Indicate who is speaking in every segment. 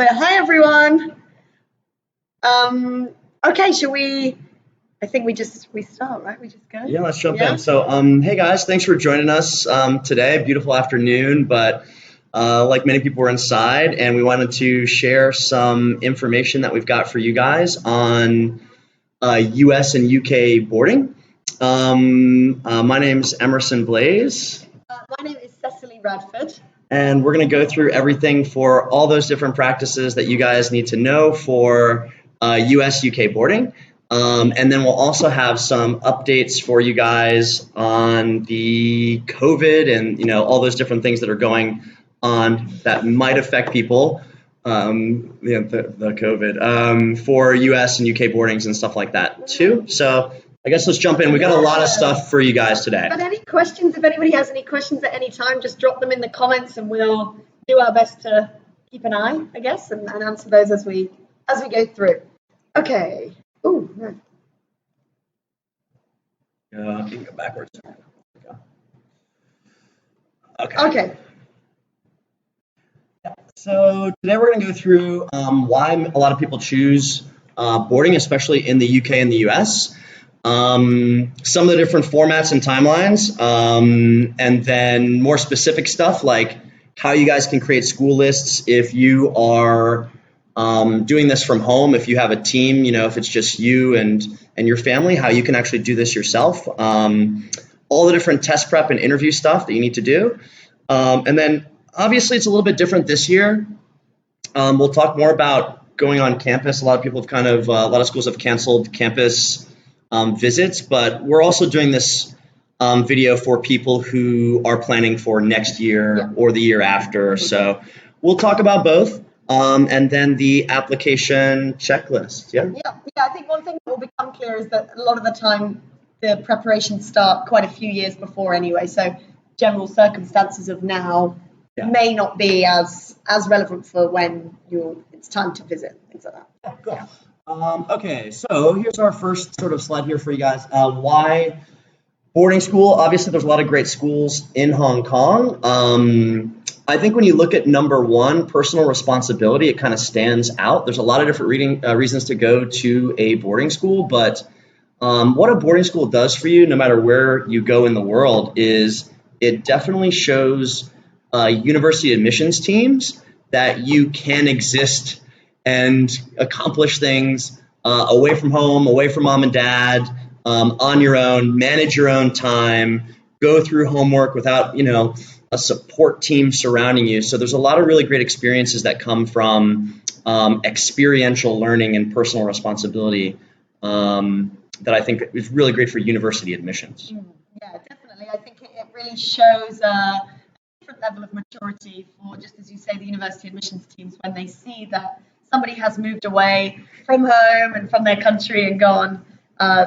Speaker 1: Hi everyone. Okay, shall we? I think we start, right? We just go.
Speaker 2: Yeah, let's jump in. So, hey guys, thanks for joining us today. Beautiful afternoon, but like many people, we're inside, and we wanted to share some information that we've got for you guys on U.S. and U.K. boarding. My name's Emerson Blaze.
Speaker 1: My name is Cecily Radford.
Speaker 2: And we're going to go through everything for all those different practices that you guys need to know for US, UK boarding. And then we'll also have some updates for you guys on the COVID and, all those different things that are going on that might affect people, the COVID, for US and UK boardings and stuff like that too. So I guess let's jump in. We got a lot of stuff for you guys today.
Speaker 1: But any questions, if anybody has any questions at any time, just drop them in the comments and we'll do our best to keep an eye, I guess, and answer those as we go through. Okay. Ooh, no.
Speaker 2: You can go backwards.
Speaker 1: Okay.
Speaker 2: Yeah. So today we're going to go through why a lot of people choose boarding, especially in the UK and the US. Some of the different formats and timelines, and then more specific stuff like how you guys can create school lists if you are doing this from home, if you have a team, if it's just you and your family, how you can actually do this yourself, all the different test prep and interview stuff that you need to do. And then obviously it's a little bit different this year. We'll talk more about going on campus. A lot of people have a lot of schools have canceled campus visits, but we're also doing this video for people who are planning for next year or the year after. So we'll talk about both, and then the application checklist. Yeah,
Speaker 1: I think one thing that will become clear is that a lot of the time the preparations start quite a few years before anyway, so general circumstances of now may not be as relevant for when it's time to visit, things like that.
Speaker 2: Cool. Okay, so here's our first sort of slide here for you guys. Why boarding school? Obviously, there's a lot of great schools in Hong Kong. I think when you look at number one, personal responsibility, it kind of stands out. There's a lot of different reasons to go to a boarding school, but what a boarding school does for you, no matter where you go in the world, is it definitely shows university admissions teams that you can exist and accomplish things away from home, away from mom and dad, on your own, manage your own time, go through homework without, a support team surrounding you. So there's a lot of really great experiences that come from experiential learning and personal responsibility that I think is really great for university admissions.
Speaker 1: Yeah, definitely. I think it really shows a different level of maturity for, just as you say, the university admissions teams when they see that somebody has moved away from home and from their country and gone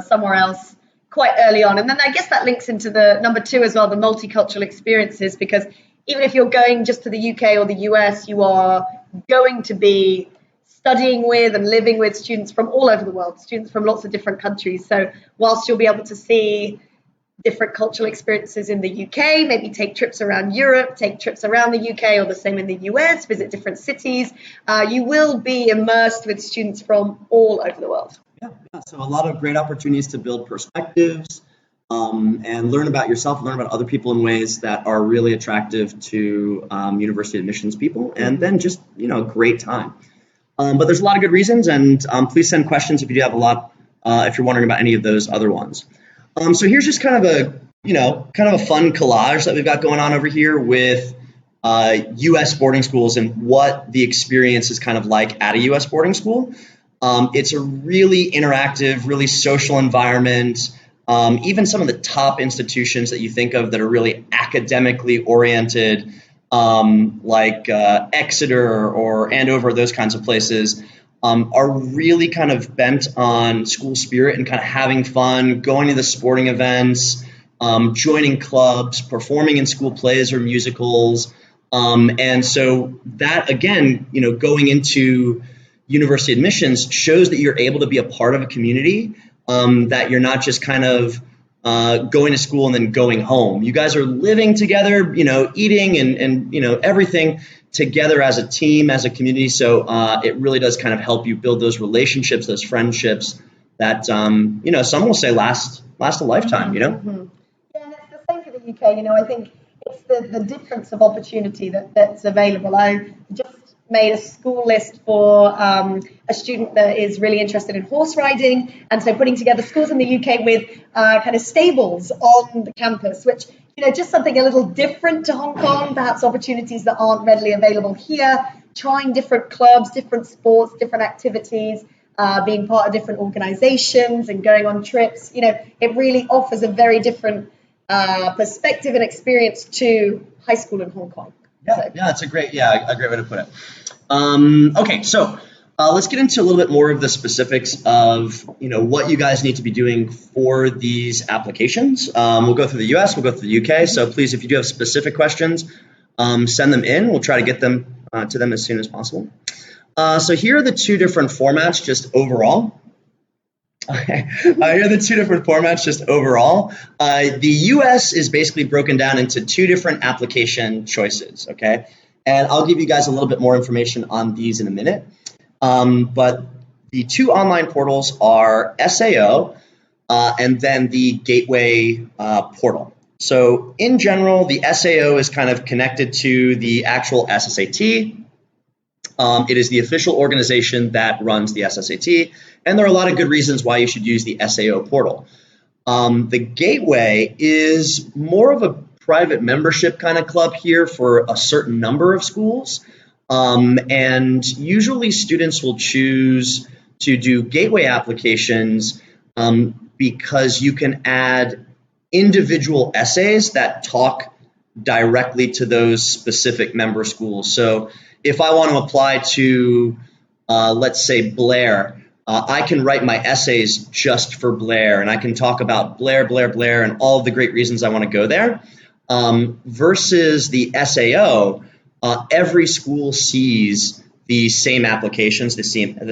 Speaker 1: somewhere else quite early on. And then I guess that links into the number two as well, the multicultural experiences, because even if you're going just to the UK or the US, you are going to be studying with and living with students from all over the world, students from lots of different countries. So whilst you'll be able to see different cultural experiences in the UK, maybe take trips around Europe, take trips around the UK, or the same in the US, visit different cities, you will be immersed with students from all over the world.
Speaker 2: Yeah. So a lot of great opportunities to build perspectives and learn about yourself, learn about other people in ways that are really attractive to university admissions people, and then just, great time. But there's a lot of good reasons, and please send questions if you do have a lot, if you're wondering about any of those other ones. So here's just kind of a fun collage that we've got going on over here with U.S. boarding schools and what the experience is kind of like at a U.S. boarding school. It's a really interactive, really social environment. Even some of the top institutions that you think of that are really academically oriented, like Exeter or Andover, those kinds of places, are really kind of bent on school spirit and kind of having fun, going to the sporting events, joining clubs, performing in school plays or musicals. And so that, again, going into university admissions shows that you're able to be a part of a community, that you're not just kind of going to school and then going home. You guys are living together, eating and everything together as a team, as a community. So it really does kind of help you build those relationships, those friendships that, you know, some will say last a lifetime, you know?
Speaker 1: Mm-hmm. Yeah, and it's the same for the UK. You know, I think it's the difference of opportunity that's available. I just made a school list for a student that is really interested in horse riding, and so putting together schools in the UK with kind of stables on the campus, which, you know, just something a little different to Hong Kong, perhaps opportunities that aren't readily available here, trying different clubs, different sports, different activities, being part of different organizations and going on trips. You know, it really offers a very different perspective and experience to high school in Hong Kong.
Speaker 2: Yeah, yeah, it's a great way to put it. Okay, so let's get into a little bit more of the specifics of, you know, what you guys need to be doing for these applications. We'll go through the US, we'll go through the UK. So please, if you do have specific questions, send them in. We'll try to get them to them as soon as possible. So here are the two different formats just overall. Okay. Here are the two different formats just overall. The US is basically broken down into two different application choices, okay? And I'll give you guys a little bit more information on these in a minute. But the two online portals are SAO and then the Gateway portal. So in general, the SAO is kind of connected to the actual SSAT. It is the official organization that runs the SSAT, and there are a lot of good reasons why you should use the SAO portal. The Gateway is more of a private membership kind of club here for a certain number of schools, and usually students will choose to do Gateway applications because you can add individual essays that talk directly to those specific member schools. So if I want to apply to, let's say, Blair, I can write my essays just for Blair, and I can talk about Blair, and all of the great reasons I want to go there. Versus the SAO, every school sees the same applications, the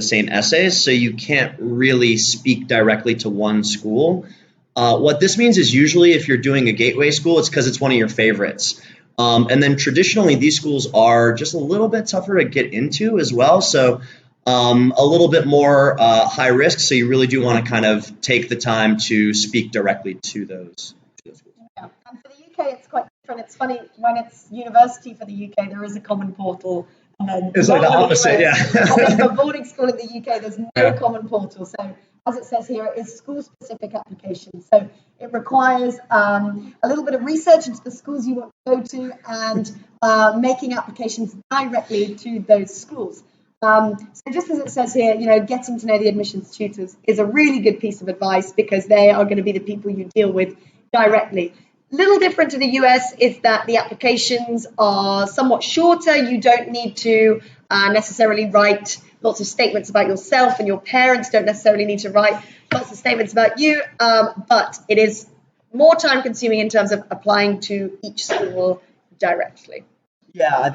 Speaker 2: same essays, so you can't really speak directly to one school. What this means is usually if you're doing a Gateway school, it's because it's one of your favorites. And then traditionally, these schools are just a little bit tougher to get into as well. So a little bit more high risk. So you really do want to kind of take the time to speak directly to those schools.
Speaker 1: Yeah. And for the UK, it's quite different. It's funny, when it's university for the UK, there is a common portal. And then
Speaker 2: it's like the opposite, yeah.
Speaker 1: And then for boarding school in the UK, there's no common portal. So as it says here, it is school-specific application. So it requires a little bit of research into the schools you want to go to and making applications directly to those schools. So just as it says here, you know, getting to know the admissions tutors is a really good piece of advice because they are going to be the people you deal with directly. Little different to the US is that the applications are somewhat shorter. You don't need to necessarily write lots of statements about yourself, and your parents don't necessarily need to write lots of statements about you, but it is more time consuming in terms of applying to each school directly.
Speaker 2: Yeah,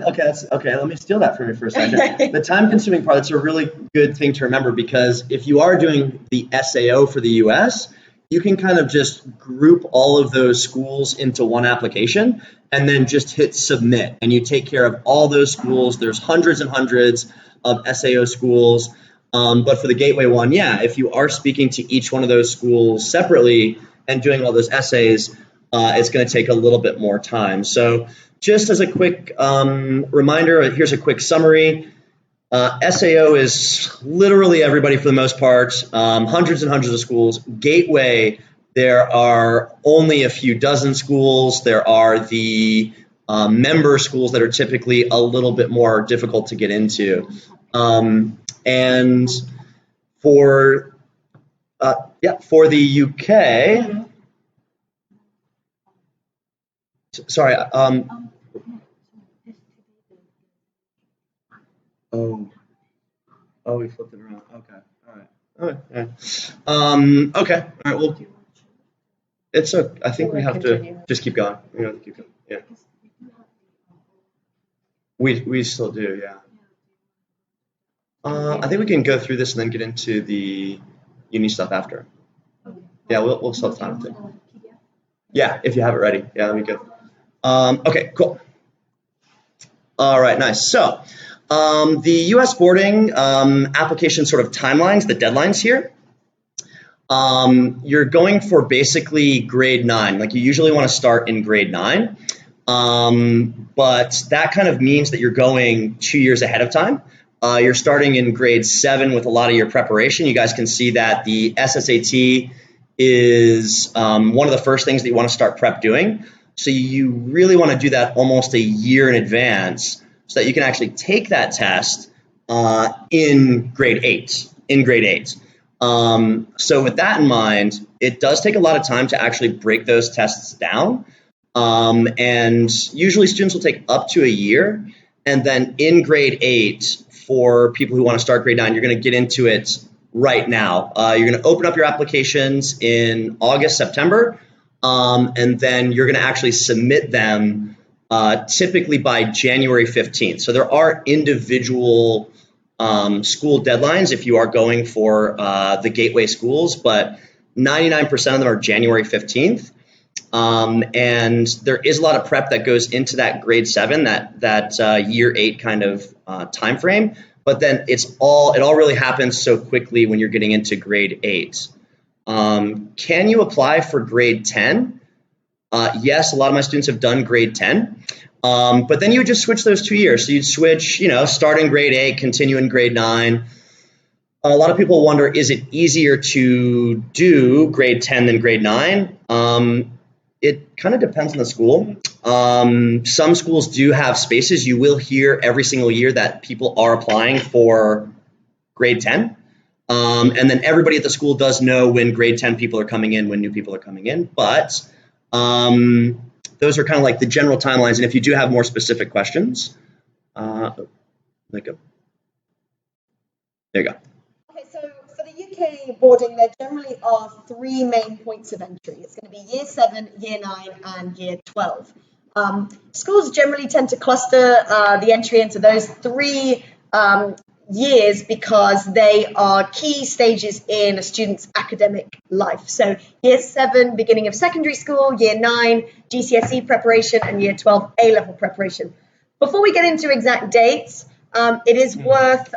Speaker 2: okay, let me steal that from you for a second. The time consuming part, that's a really good thing to remember, because if you are doing the SAO for the US, you can kind of just group all of those schools into one application and then just hit submit, and you take care of all those schools. There's hundreds and hundreds of SAO schools, but for the Gateway one, yeah, if you are speaking to each one of those schools separately and doing all those essays, it's going to take a little bit more time. So just as a quick reminder, here's a quick summary. SAO is literally everybody for the most part, hundreds and hundreds of schools. Gateway, there are only a few dozen schools. There are the member schools that are typically a little bit more difficult to get into. And for the UK, sorry. Oh, we flipped it around. Okay. All right. Okay. All right. Well, it's I think we have to just keep going. We have to keep going. Yeah. We still do. Yeah. I think we can go through this and then get into the uni stuff after. Yeah, we'll still have time to. Yeah, if you have it ready. Yeah, that'd be good. Okay, cool. All right, nice. So the U.S. boarding application sort of timelines, the deadlines here. You're going for basically grade 9. Like you usually want to start in grade 9. But that kind of means that you're going 2 years ahead of time. You're starting in grade 7 with a lot of your preparation. You guys can see that the SSAT is one of the first things that you want to start prep doing. So you really want to do that almost a year in advance so that you can actually take that test in grade 8. So with that in mind, it does take a lot of time to actually break those tests down. And usually students will take up to a year. And then in grade 8, for people who want to start grade 9, you're going to get into it right now. You're going to open up your applications in August, September, and then you're going to actually submit them typically by January 15th. So there are individual school deadlines if you are going for the gateway schools, but 99% of them are January 15th. And there is a lot of prep that goes into that grade 7, that year 8 kind of time frame. But then it all really happens so quickly when you're getting into grade 8. Can you apply for grade 10? Yes, a lot of my students have done grade 10. But then you would just switch those 2 years. So you'd switch, start in grade 8, continue in grade 9. A lot of people wonder, is it easier to do grade 10 than grade 9? It kind of depends on the school. Some schools do have spaces. You will hear every single year that people are applying for grade 10. And then everybody at the school does know when grade 10 people are coming in, when new people are coming in. But those are kind of like the general timelines. And if you do have more specific questions, there you go.
Speaker 1: Okay, so for the UK boarding, there generally are 3 main points of entry. It's going to be year 7, year 9, and year 12. Schools generally tend to cluster the entry into those 3 years because they are key stages in a student's academic life. So year 7, beginning of secondary school, year 9, GCSE preparation, and year 12, A-level preparation. Before we get into exact dates, it is worth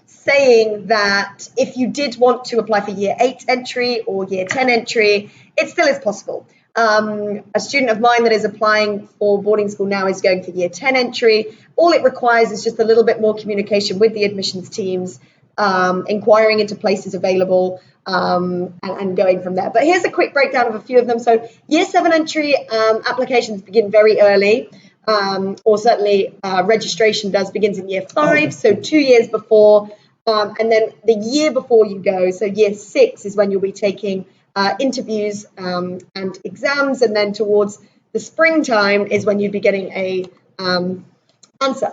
Speaker 1: saying that if you did want to apply for year 8 entry or year 10 entry, it still is possible. A student of mine that is applying for boarding school now is going for year 10 entry. All it requires is just a little bit more communication with the admissions teams, inquiring into places available, and going from there. But here's a quick breakdown of a few of them. So year 7 entry applications begin very early, or certainly registration begins in year 5, so 2 years before. And then the year before you go, so year 6 is when you'll be taking interviews and exams, and then towards the springtime is when you'd be getting a answer.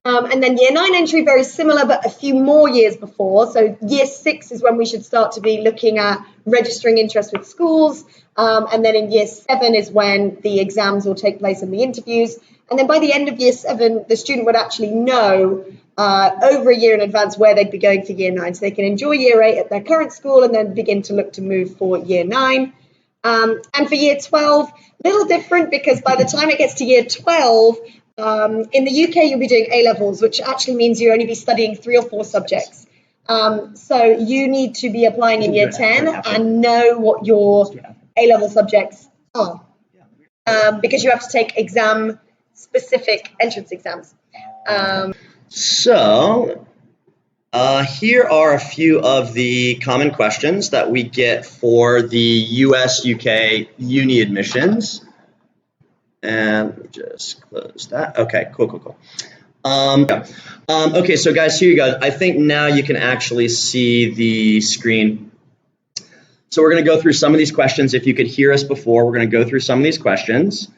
Speaker 1: And then year 9 entry, very similar, but a few more years before. So year 6 is when we should start to be looking at registering interest with schools. And then in year 7 is when the exams will take place and the interviews. And then by the end of year 7, the student would actually know over a year in advance where they'd be going for year 9. So they can enjoy year 8 at their current school and then begin to look to move for year 9. And for year 12, a little different, because by the time it gets to year 12, in the UK, you'll be doing A-levels, which actually means you'll only be studying 3 or 4 subjects. So you need to be applying in year 10 and know what your A-level subjects are, because you have to take exam-specific entrance exams.
Speaker 2: So here are a few of the common questions that we get for the US-UK uni admissions. And let me just close that. Okay, cool. Okay, so guys, here you go. I think now you can actually see the screen. So we're going to go through some of these questions. If you could hear us before, we're going to go through some of these questions.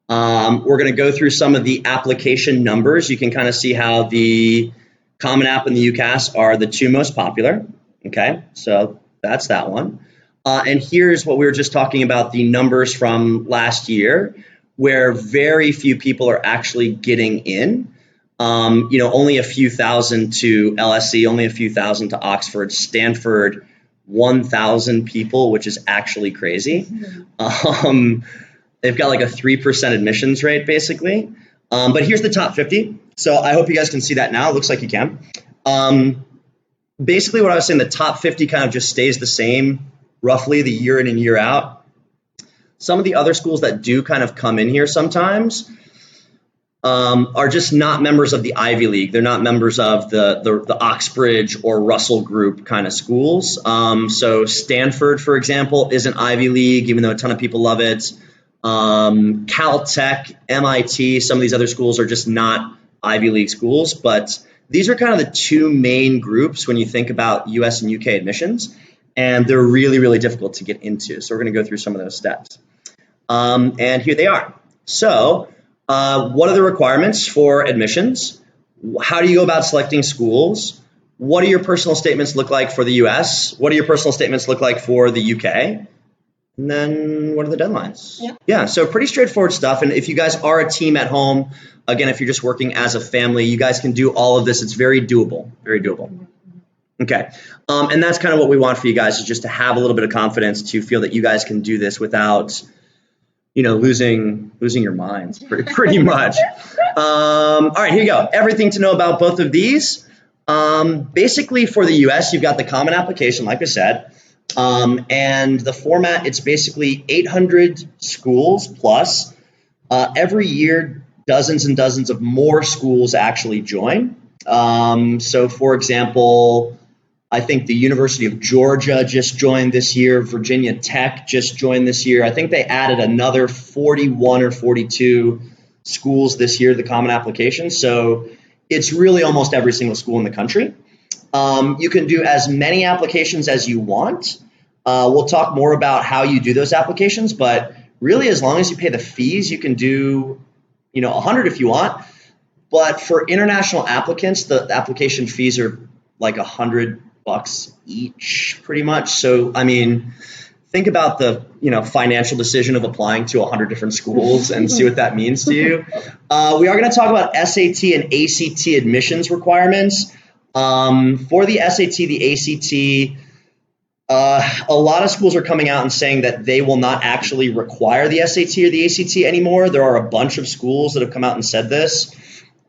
Speaker 2: We're going to go through some of the application numbers. You can kind of see how the Common App and the UCAS are the 2 most popular. Okay, so that's that one. And here's what we were just talking about, the numbers from last year, where very few people are actually getting in. Only a few thousand to LSE, only a few thousand to Oxford, Stanford, 1,000 people, which is actually crazy. They've got like a 3% admissions rate, basically. But here's the top 50. So I hope you guys can see that now. It looks like you can. Basically, what I was saying, the top 50 kind of just stays the same roughly the year in and year out. Some of the other schools that do kind of come in here sometimes are just not members of the Ivy League. They're not members of the Oxbridge or Russell Group kind of schools. So Stanford, for example, isn't Ivy League, even though a ton of people love it. Caltech, MIT, some of these other schools are just not Ivy League schools. But these are kind of the two main groups when you think about US and UK admissions. And they're really, really difficult to get into. So we're going to go through some of those steps. And here they are. So what are the requirements for admissions? How do you go about selecting schools? What do your personal statements look like for the US? What do your personal statements look like for the UK? And then what are the deadlines? Yeah, so pretty straightforward stuff. And if you guys are a team at home, again, if you're just working as a family, you guys can do all of this. It's very doable, very doable. Okay, and that's kind of what we want for you guys, is just to have a little bit of confidence to feel that you guys can do this without, you know, losing your minds pretty much. All right, here you go. Everything to know about both of these. Basically for the US, you've got the common application, like I said, and the format, it's basically 800 schools plus. Every year, dozens and dozens of more schools actually join. So for example, I think the University of Georgia just joined this year. Virginia Tech just joined this year. I think they added another 41 or 42 schools this year to the common application. So it's really almost every single school in the country. You can do as many applications as you want. We'll talk more about how you do those applications, but really as long as you pay the fees, you can do, 100 if you want. But for international applicants, the application fees are like $100 each pretty much. So, I mean, think about the, financial decision of applying to 100 different schools and see what that means to you. We are going to talk about SAT and ACT admissions requirements. For the SAT, the ACT, a lot of schools are coming out and saying that they will not actually require the SAT or the ACT anymore. There are a bunch of schools that have come out and said this.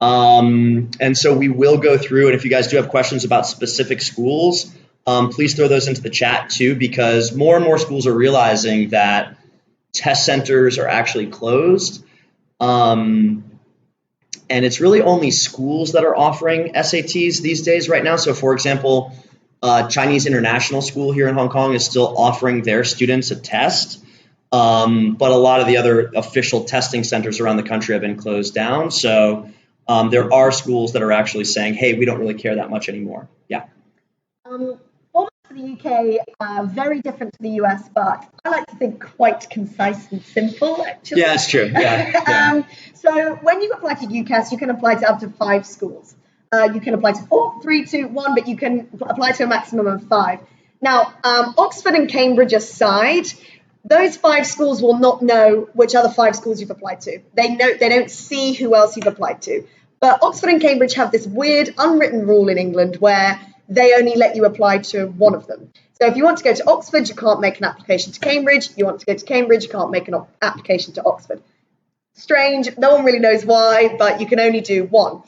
Speaker 2: And so we will go through, and if you guys do have questions about specific schools, please throw those into the chat too, because more and more schools are realizing that test centers are actually closed. And it's really only schools that are offering SATs these days right now. So for example, Chinese International School here in Hong Kong is still offering their students a test. But a lot of the other official testing centers around the country have been closed down. So there are schools that are actually saying, hey, we don't really care that much anymore. Yeah.
Speaker 1: Format for the UK, very different to the US, but I like to think quite concise and simple, actually.
Speaker 2: Yeah, it's true. Yeah.
Speaker 1: So when you apply to UCAS, you can apply to up to 5 schools. You can apply to 4, 3, 2, 1, but you can apply to a maximum of 5. Now, Oxford and Cambridge aside, those 5 schools will not know which other 5 schools you've applied to. They don't see who else you've applied to. But Oxford and Cambridge have this weird unwritten rule in England where they only let you apply to one of them. So if you want to go to Oxford, you can't make an application to Cambridge. You want to go to Cambridge, you can't make an application to Oxford. Strange, no one really knows why, but you can only do 1.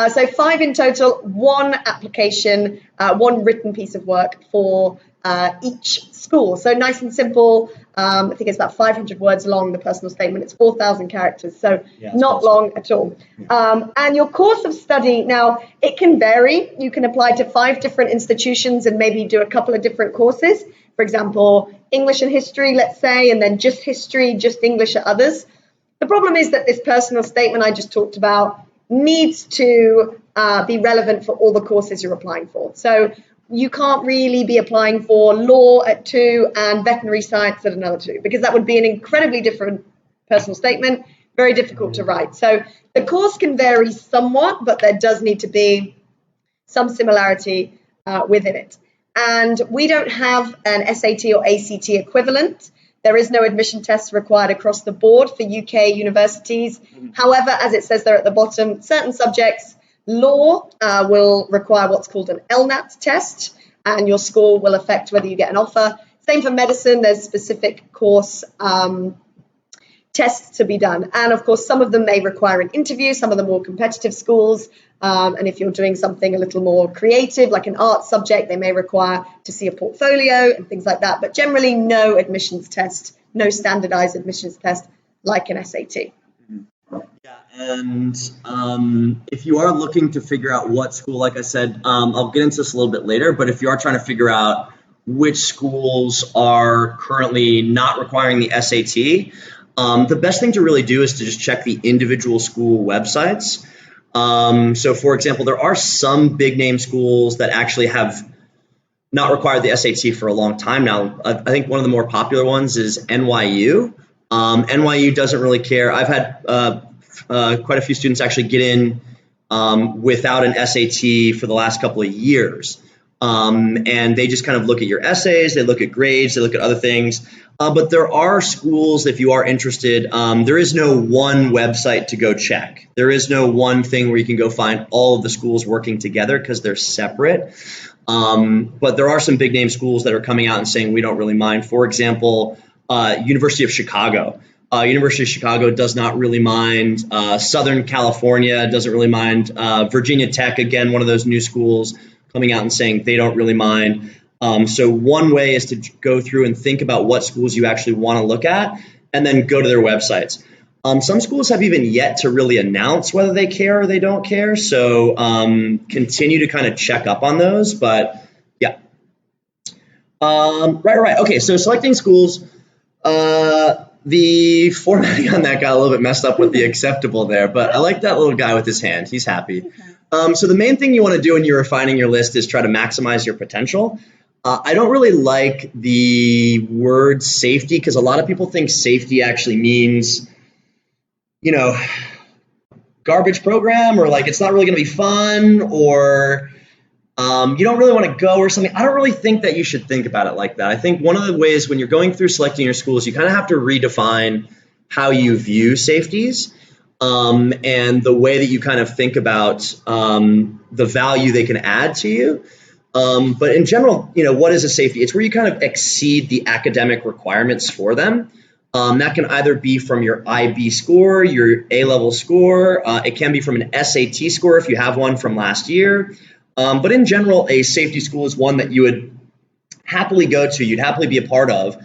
Speaker 1: So 5 in total, 1 application, 1 written piece of work for each school. So nice and simple. I think it's about 500 words long, the personal statement. It's 4,000 characters, so not long at all. And your course of study, now, it can vary. You can apply to 5 different institutions and maybe do a couple of different courses. For example, English and history, let's say, and then just history, just English at others. The problem is that this personal statement I just talked about needs to be relevant for all the courses you're applying for. So you can't really be applying for law at 2 and veterinary science at another 2, because that would be an incredibly different personal statement, very difficult to write. So the course can vary somewhat, but there does need to be some similarity within it. And we don't have an SAT or ACT equivalent. There is no admission test required across the board for UK universities. However, as it says there at the bottom, certain subjects, law will require what's called an LNAT test, and your score will affect whether you get an offer. Same for medicine, there's specific course tests to be done. And of course, some of them may require an interview, some of the more competitive schools. And if you're doing something a little more creative, like an art subject, they may require to see a portfolio and things like that. But generally, no admissions test, no standardized admissions test like an SAT.
Speaker 2: Yeah, and if you are looking to figure out what school, like I said, I'll get into this a little bit later, but if you are trying to figure out which schools are currently not requiring the SAT, the best thing to really do is to just check the individual school websites. So, for example, there are some big name schools that actually have not required the SAT for a long time now. I think one of the more popular ones is NYU. NYU doesn't really care. I've had quite a few students actually get in without an SAT for the last couple of years. And they just kind of look at your essays, they look at grades, they look at other things. But there are schools, if you are interested, there is no one website to go check. There is no one thing where you can go find all of the schools working together because they're separate. But there are some big name schools that are coming out and saying we don't really mind. For example, University of Chicago. University of Chicago does not really mind. Southern California doesn't really mind. Virginia Tech, again, one of those new schools coming out and saying they don't really mind. So one way is to go through and think about what schools you actually want to look at and then go to their websites. Some schools have even yet to really announce whether they care or they don't care. So continue to kind of check up on those. But yeah. Right. Okay, so selecting schools. The formatting on that got a little bit messed up with the acceptable there, but I like that little guy with his hand. He's happy. So the main thing you want to do when you're refining your list is try to maximize your potential. I don't really like the word safety because a lot of people think safety actually means, garbage program, or like it's not really going to be fun, or you don't really want to go or something. I don't really think that you should think about it like that. I think one of the ways when you're going through selecting your schools, you kind of have to redefine how you view safeties and the way that you kind of think about the value they can add to you. But in general, what is a safety? It's where you kind of exceed the academic requirements for them. That can either be from your IB score, your A-level score. It can be from an SAT score if you have one from last year. But in general, a safety school is one that you would happily go to, you'd happily be a part of.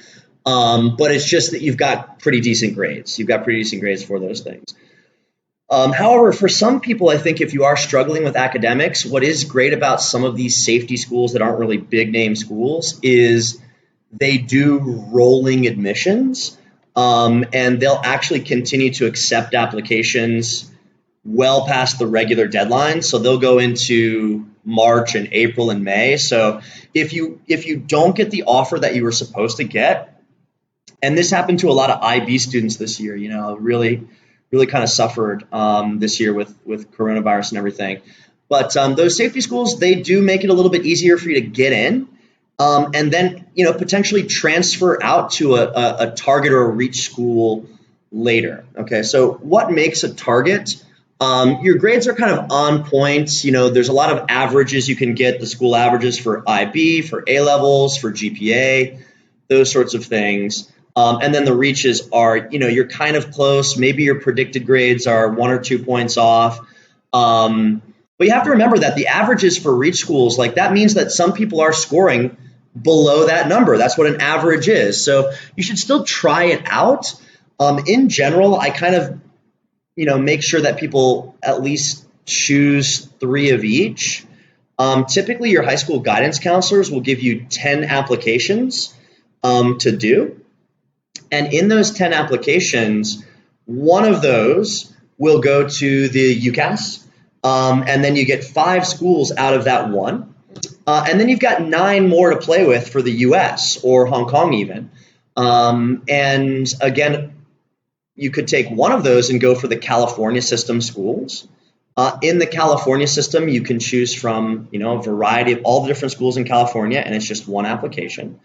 Speaker 2: But it's just that you've got pretty decent grades. You've got pretty decent grades for those things. However, for some people, I think if you are struggling with academics, what is great about some of these safety schools that aren't really big name schools is they do rolling admissions, and they'll actually continue to accept applications well past the regular deadline. So they'll go into March and April and May. So if you don't get the offer that you were supposed to get, and this happened to a lot of IB students this year, really kind of suffered this year with coronavirus and everything. But those safety schools, they do make it a little bit easier for you to get in and then, potentially transfer out to a target or a reach school later. Okay, so what makes a target? Your grades are kind of on point. There's a lot of averages you can get, the school averages for IB, for A-levels, for GPA, those sorts of things. And then the reaches are, you're kind of close. Maybe your predicted grades are 1 or 2 points off. But you have to remember that the averages for reach schools, like that means that some people are scoring below that number. That's what an average is. So you should still try it out. In general, I kind of, make sure that people at least choose 3 of each. Typically, your high school guidance counselors will give you 10 applications to do. And in those 10 applications, one of those will go to the UCAS, and then you get 5 schools out of that one. And then you've got 9 more to play with for the US or Hong Kong even. And again, you could take one of those and go for the California system schools. In the California system, you can choose from a variety of all the different schools in California, and it's just one application.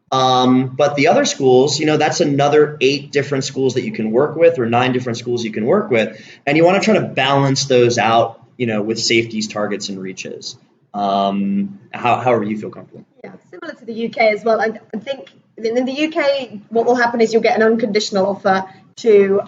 Speaker 2: But the other schools, that's another 8 different schools that you can work with, or 9 different schools you can work with. And you want to try to balance those out, with safeties, targets, and reaches. However you feel comfortable.
Speaker 1: Yeah, similar to the UK as well. I think in the UK, what will happen is you'll get an unconditional offer to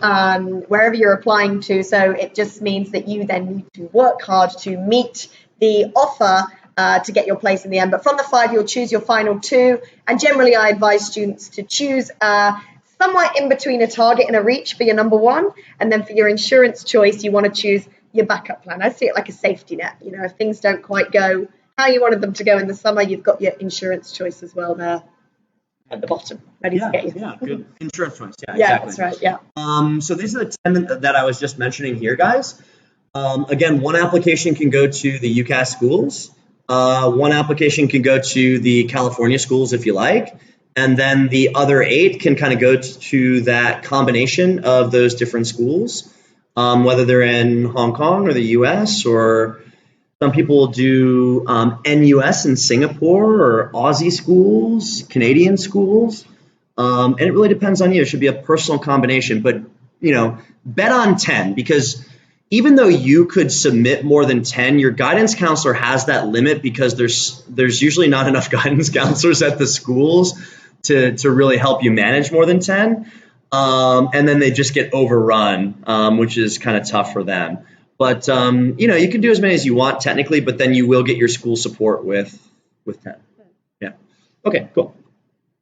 Speaker 1: wherever you're applying to. So it just means that you then need to work hard to meet the offer to get your place in the end. But from the 5, you'll choose your final 2. And generally, I advise students to choose somewhere in between a target and a reach for your number 1. And then for your insurance choice, you want to choose your backup plan. I see it like a safety net. You know, if things don't quite go how you wanted them to go in the summer, you've got your insurance choice as well there at the bottom, ready to get you.
Speaker 2: Yeah, good insurance choice. Yeah,
Speaker 1: Yeah,
Speaker 2: exactly.
Speaker 1: that's right. Yeah.
Speaker 2: So these are the 10 that I was just mentioning here, guys. Again, one application can go to the UCAS schools. One application can go to the California schools if you like. And then the other 8 can kind of go to that combination of those different schools, whether they're in Hong Kong or the US, or some people will do NUS in Singapore, or Aussie schools, Canadian schools. And it really depends on you. It should be a personal combination. But, you know, bet on 10, because even though you could submit more than 10, your guidance counselor has that limit, because there's usually not enough guidance counselors at the schools to really help you manage more than 10. And then they just get overrun, which is kind of tough for them. But, you know, you can do as many as you want technically, but then you will get your school support with 10. Yeah. Okay, cool.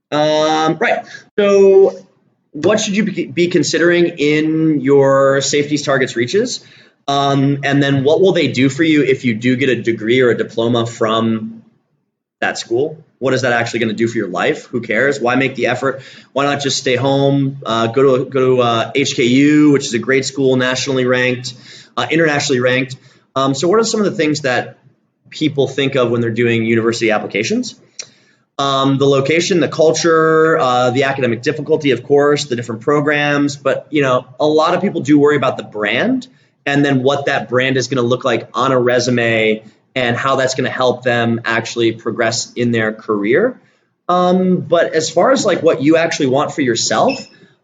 Speaker 2: Right. So what should you be considering in your safeties, targets, reaches? And then what will they do for you if you do get a degree or a diploma from that school? What is that actually going to do for your life? Who cares? Why make the effort? Why not just stay home, go to HKU, which is a great school, nationally ranked, internationally ranked. So what are some of the things that people think of when they're doing university applications? The location, the culture, the academic difficulty, of course, the different programs. But, you know, a lot of people do worry about the brand, and then what that brand is going to look like on a resume, and how that's going to help them actually progress in their career. But as far as like what you actually want for yourself,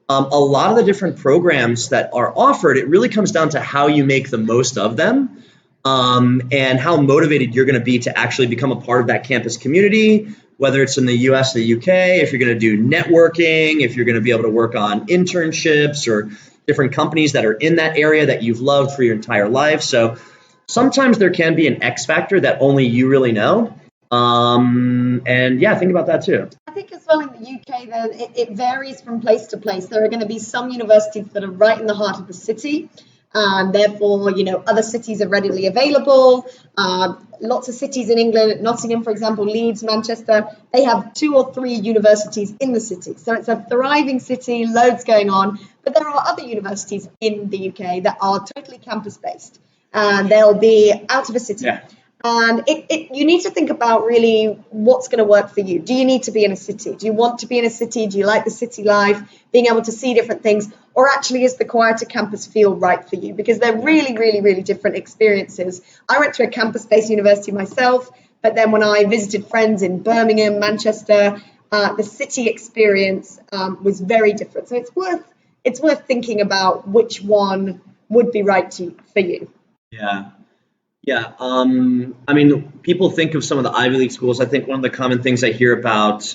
Speaker 2: a lot of the different programs that are offered, it really comes down to how you make the most of them, and how motivated you're going to be to actually become a part of that campus community, whether it's in the US or the UK, if you're going to do networking, if you're going to be able to work on internships or different companies that are in that area that you've loved for your entire life. So sometimes there can be an X factor that only you really know. And yeah, think about that too.
Speaker 1: I think as well in the UK, though, it varies from place to place. There are going to be some universities that are right in the heart of the city, and therefore, you know, other cities are readily available. Lots of cities in England, Nottingham, for example, Leeds, Manchester, they have 2 or 3 universities in the city. So it's a thriving city, loads going on. But there are other universities in the UK that are totally campus-based, and they'll be out of a city.
Speaker 2: Yeah.
Speaker 1: And you need to think about really what's going to work for you. Do you need to be in a city? Do you want to be in a city? Do you like the city life, being able to see different things? Or actually is the quieter campus feel right for you? Because they're really, really, really different experiences. I went to a campus-based university myself, but then when I visited friends in Birmingham, Manchester, the city experience was very different. So it's worth thinking about which one would be right for you.
Speaker 2: Yeah. Yeah. I mean, people think of some of the Ivy League schools. I think one of the common things I hear about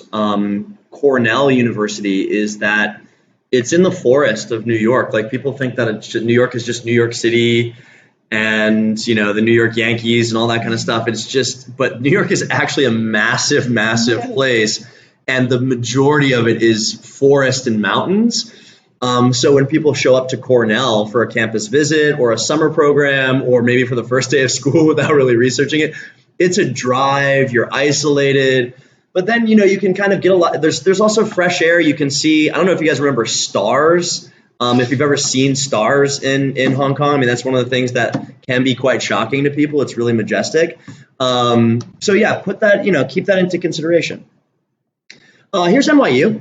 Speaker 2: Cornell University is that it's in the forest of New York. Like, people think that New York is just New York City and, you know, the New York Yankees and all that kind of stuff. But New York is actually a massive, massive place. And the majority of it is forest and mountains. So when people show up to Cornell for a campus visit or a summer program, or maybe for the first day of school without really researching it, it's a drive, you're isolated. But then, you know, you can kind of get a lot. There's also fresh air. You can see, I don't know if you guys remember stars. If you've ever seen stars in Hong Kong, I mean, that's one of the things that can be quite shocking to people. It's really majestic. So yeah, keep that into consideration. Here's NYU.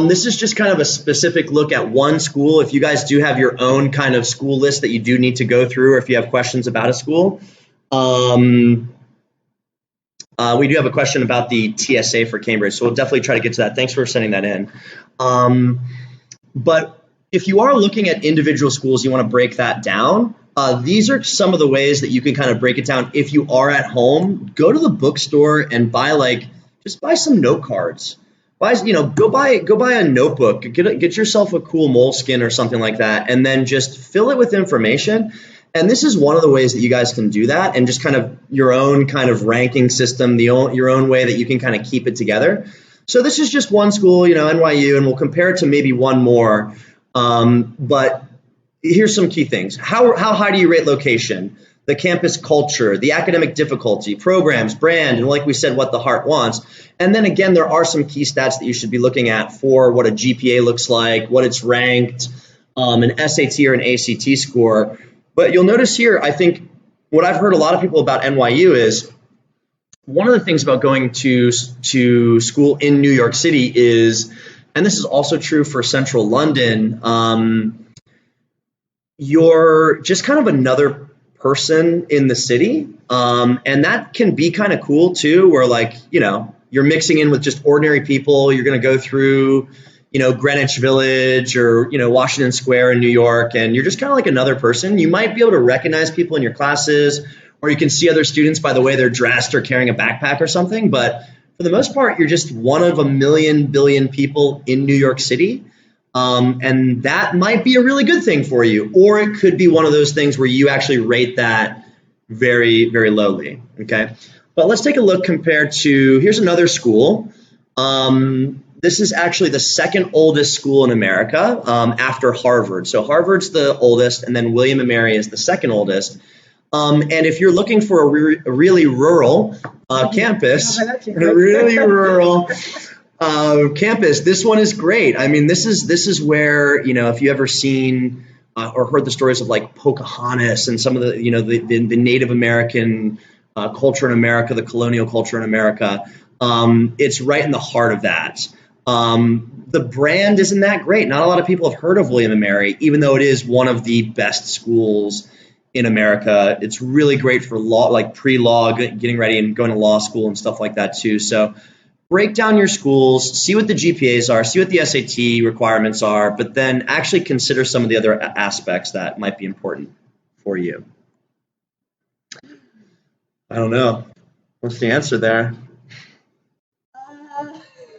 Speaker 2: This is just kind of a specific look at one school. If you guys do have your own kind of school list that you do need to go through, or if you have questions about a school, we do have a question about the TSA for Cambridge, so we'll definitely try to get to that. Thanks for sending that in. But if you are looking at individual schools, you want to break that down. These are some of the ways that you can kind of break it down. If you are at home, go to the bookstore and buy some note cards. go buy a notebook, get yourself a cool moleskin or something like that, and then just fill it with information. And this is one of the ways that you guys can do that, and just kind of your own kind of ranking system, your own way that you can kind of keep it together. So this is just one school, NYU, and we'll compare it to maybe one more. But here's some key things. How high do you rate location, the campus culture, the academic difficulty, programs, brand, and like we said, what the heart wants. And then again, there are some key stats that you should be looking at for what a GPA looks like, what it's ranked, an SAT or an ACT score. But you'll notice here, I think what I've heard a lot of people about NYU is one of the things about going to school in New York City is, and this is also true for central London, you're just kind of another person in the city. And that can be kind of cool too, where you're mixing in with just ordinary people. You're going to go through Greenwich Village or, Washington Square in New York, and you're just kind of like another person. You might be able to recognize people in your classes, or you can see other students by the way they're dressed or carrying a backpack or something. But for the most part, you're just one of a billion people in New York City. And that might be a really good thing for you, or it could be one of those things where you actually rate that very, very lowly. Okay. But let's take a look compared to, here's another school. This is actually the second oldest school in America after Harvard. So Harvard's the oldest, and then William & Mary is the second oldest. And if you're looking for a really rural campus, campus, this one is great. I mean, this is where, if you ever seen or heard the stories of like Pocahontas and some of the, the Native American culture in America, the colonial culture in America, it's right in the heart of that. The brand isn't that great. Not a lot of people have heard of William & Mary, even though it is one of the best schools in America. It's really great for law, like pre-law, getting ready and going to law school and stuff like that too. So break down your schools, see what the GPAs are, see what the SAT requirements are, but then actually consider some of the other aspects that might be important for you. I don't know. What's the answer there?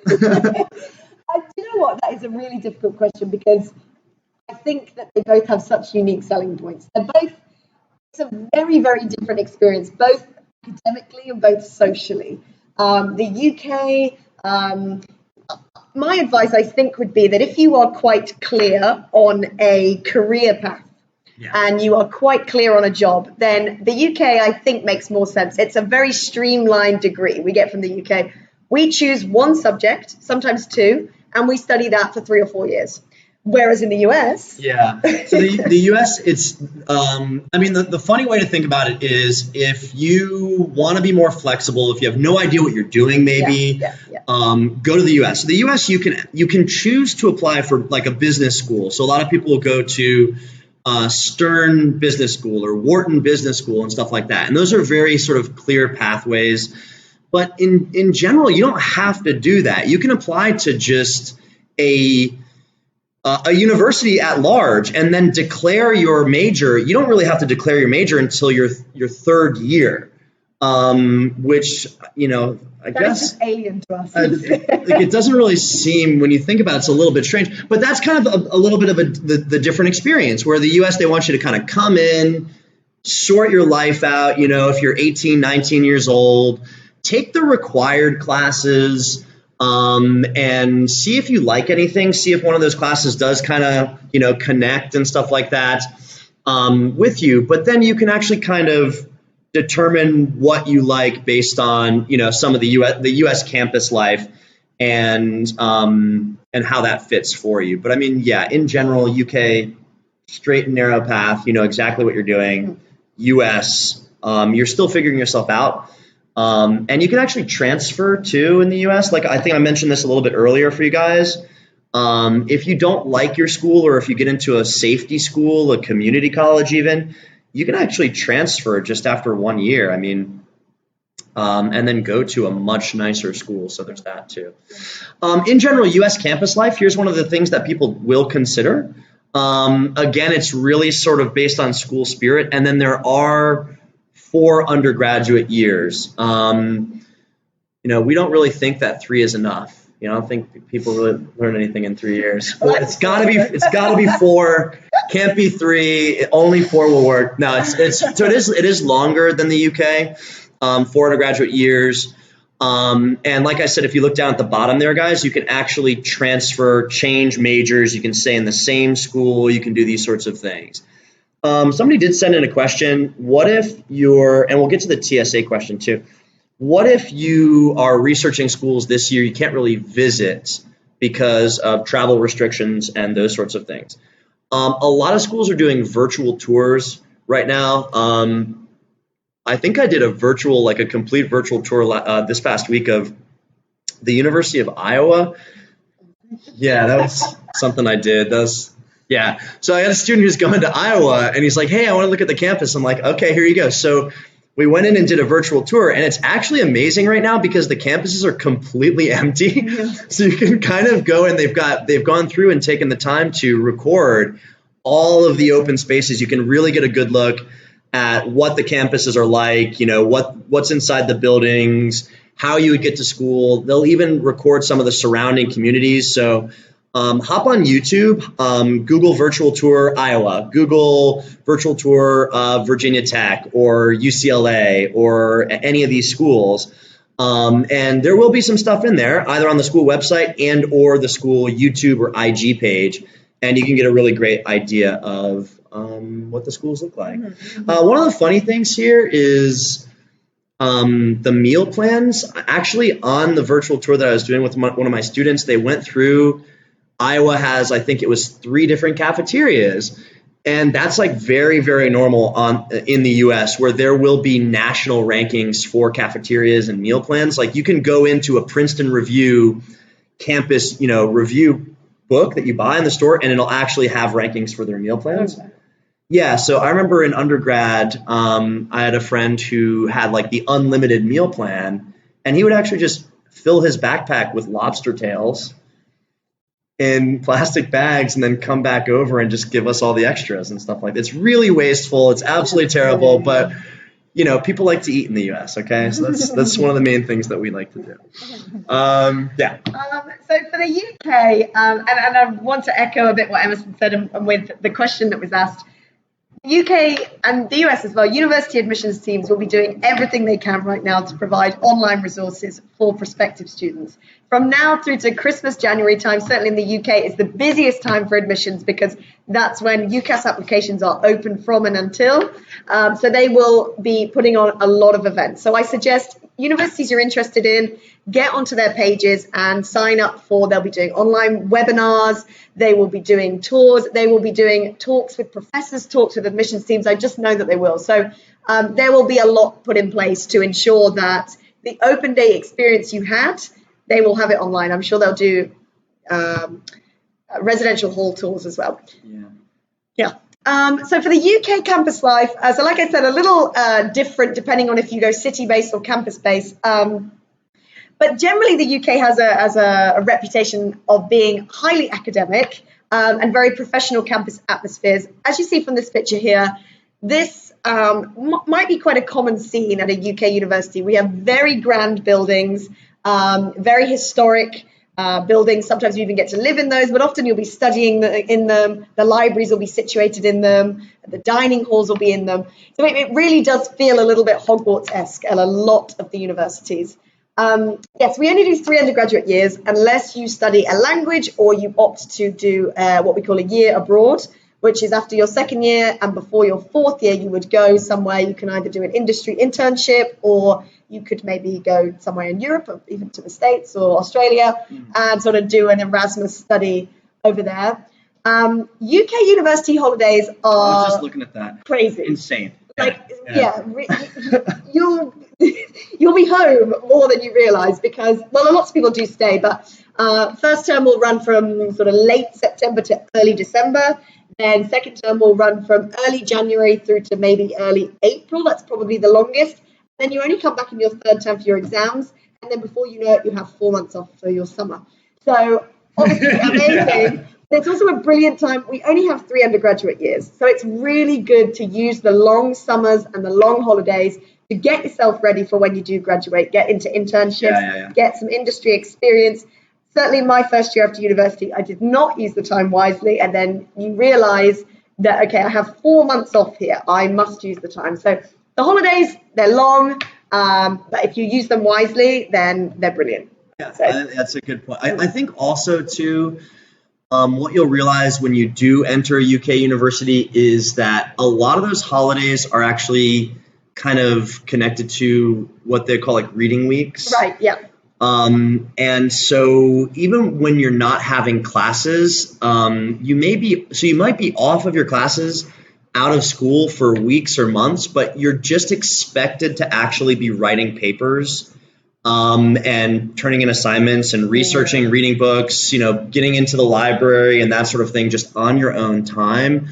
Speaker 1: Do you know what? That is a really difficult question, because I think that they both have such unique selling points. It's a very, very different experience, both academically and both socially. The UK, my advice, I think, would be that if you are quite clear on a career path, and you are quite clear on a job, then the UK, I think, makes more sense. It's a very streamlined degree we get from the UK. We choose one subject, sometimes two, and we study that for 3 or 4 years. Whereas in the US... Yeah.
Speaker 2: So the US, it's... the funny way to think about it is if you want to be more flexible, if you have no idea what you're doing, maybe, go to the US. So the US, you can choose to apply for like a business school. So a lot of people will go to Stern Business School or Wharton Business School and stuff like that. And those are very sort of clear pathways. But in general, you don't have to do that. You can apply to just a university at large and then declare your major. You don't really have to declare your major until your third year, which, I guess
Speaker 1: is just alien to us.
Speaker 2: It doesn't really seem, when you think about it, it's a little bit strange. But that's kind of a little bit of the different experience, where the US, they want you to kind of come in, sort your life out. If you're 18, 19 years old, take the required classes, and see if you like anything, see if one of those classes does kind of, connect and stuff like that with you. But then you can actually kind of determine what you like based on, some of the US campus life and how that fits for you. But in general, UK, straight and narrow path, exactly what you're doing. US, you're still figuring yourself out. And you can actually transfer too in the US. Like I think I mentioned this a little bit earlier for you guys. If you don't like your school, or if you get into a safety school, a community college even, you can actually transfer just after 1 year. And then go to a much nicer school. So there's that too. In general, US campus life, here's one of the things that people will consider. Again, it's really sort of based on school spirit. And then there are 4 undergraduate years. We don't really think that 3 is enough. I don't think people really learn anything in 3 years.
Speaker 1: Well,
Speaker 2: Well, it's gotta be 4. Can't be 3. Only 4 will work. No, it is longer than the UK. 4 undergraduate years. And like I said, if you look down at the bottom there, guys, you can actually transfer, change majors. You can stay in the same school. You can do these sorts of things. Somebody did send in a question. What if and we'll get to the TSA question too. What if you are researching schools this year you can't really visit because of travel restrictions and those sorts of things? A lot of schools are doing virtual tours right now. I think I did a complete virtual tour this past week of the University of Iowa. Yeah, that was something I did. Yeah. So I had a student who's going to Iowa, and he's like, hey, I want to look at the campus. I'm like, okay, here you go. So we went in and did a virtual tour, and it's actually amazing right now because the campuses are completely empty. So you can kind of go, and they've gone through and taken the time to record all of the open spaces. You can really get a good look at what the campuses are like, what's inside the buildings, how you would get to school. They'll even record some of the surrounding communities. So hop on YouTube, Google virtual tour Iowa, Google virtual tour Virginia Tech or UCLA or any of these schools. And there will be some stuff in there, either on the school website and or the school YouTube or IG page. And you can get a really great idea of what the schools look like. One of the funny things here is the meal plans. Actually, on the virtual tour that I was doing with one of my students, they went through. Iowa has, I think it was 3 different cafeterias, and that's like very, very normal in the U.S. where there will be national rankings for cafeterias and meal plans. Like you can go into a Princeton Review campus, review book that you buy in the store, and it'll actually have rankings for their meal plans. Okay. Yeah, so I remember in undergrad, I had a friend who had like the unlimited meal plan, and he would actually just fill his backpack with lobster tails in plastic bags and then come back over and just give us all the extras and stuff like that. It's really wasteful. It's absolutely terrible, but people like to eat in the U.S. Okay, so that's one of the main things that we like to do. Yeah.
Speaker 1: So for the UK, and I want to echo a bit what Emerson said and with the question that was asked. UK and the US as well, university admissions teams will be doing everything they can right now to provide online resources for prospective students. From now through to Christmas, January time, certainly in the UK, is the busiest time for admissions because that's when UCAS applications are open from and until. So they will be putting on a lot of events. So I suggest universities you're interested in, get onto their pages and sign up they'll be doing online webinars, they will be doing tours, they will be doing talks with professors, talks with admissions teams. I just know that they will. So there will be a lot put in place to ensure that the open day experience you had, they will have it online. I'm sure they'll do residential hall tours as well. Yeah. So for the UK campus life, so like I said, a little different depending on if you go city-based or campus-based. But generally, the UK has a reputation of being highly academic and very professional campus atmospheres. As you see from this picture here, this might be quite a common scene at a UK university. We have very grand buildings, very historic buildings. Sometimes you even get to live in those, but often you'll be studying in them. The libraries will be situated in them. The dining halls will be in them. So it really does feel a little bit Hogwarts-esque at a lot of the universities. Yes, we only do 3 undergraduate years unless you study a language or you opt to do what we call a year abroad, which is after your 2nd year and before your 4th year, you would go somewhere. You can either do an industry internship or you could maybe go somewhere in Europe or even to the States or Australia and sort of do an Erasmus study over there. UK university holidays are
Speaker 2: I was just looking at that.
Speaker 1: Crazy.
Speaker 2: Insane.
Speaker 1: You'll be home more than you realise because, well, lots of people do stay, but first term will run from sort of late September to early December. Then second term will run from early January through to maybe early April. That's probably the longest. Then you only come back in your 3rd term for your exams. And then before you know it, you have 4 months off for your summer. So obviously amazing. It's also a brilliant time. We only have 3 undergraduate years. So it's really good to use the long summers and the long holidays to get yourself ready for when you do graduate, get into internships, get some industry experience. certainly my first year after university, I did not use the time wisely. And then you realize that, okay, I have 4 months off here. I must use the time. So the holidays, they're long, but if you use them wisely, then they're brilliant.
Speaker 2: Yeah, that's a good point. I think also too, what you'll realize when you do enter a UK university is that a lot of those holidays are actually kind of connected to what they call like reading weeks.
Speaker 1: Right, yeah.
Speaker 2: And so even when you're not having classes, you might be off of your classes, out of school for weeks or months, but you're just expected to actually be writing papers, and turning in assignments and researching, reading books, getting into the library and that sort of thing just on your own time.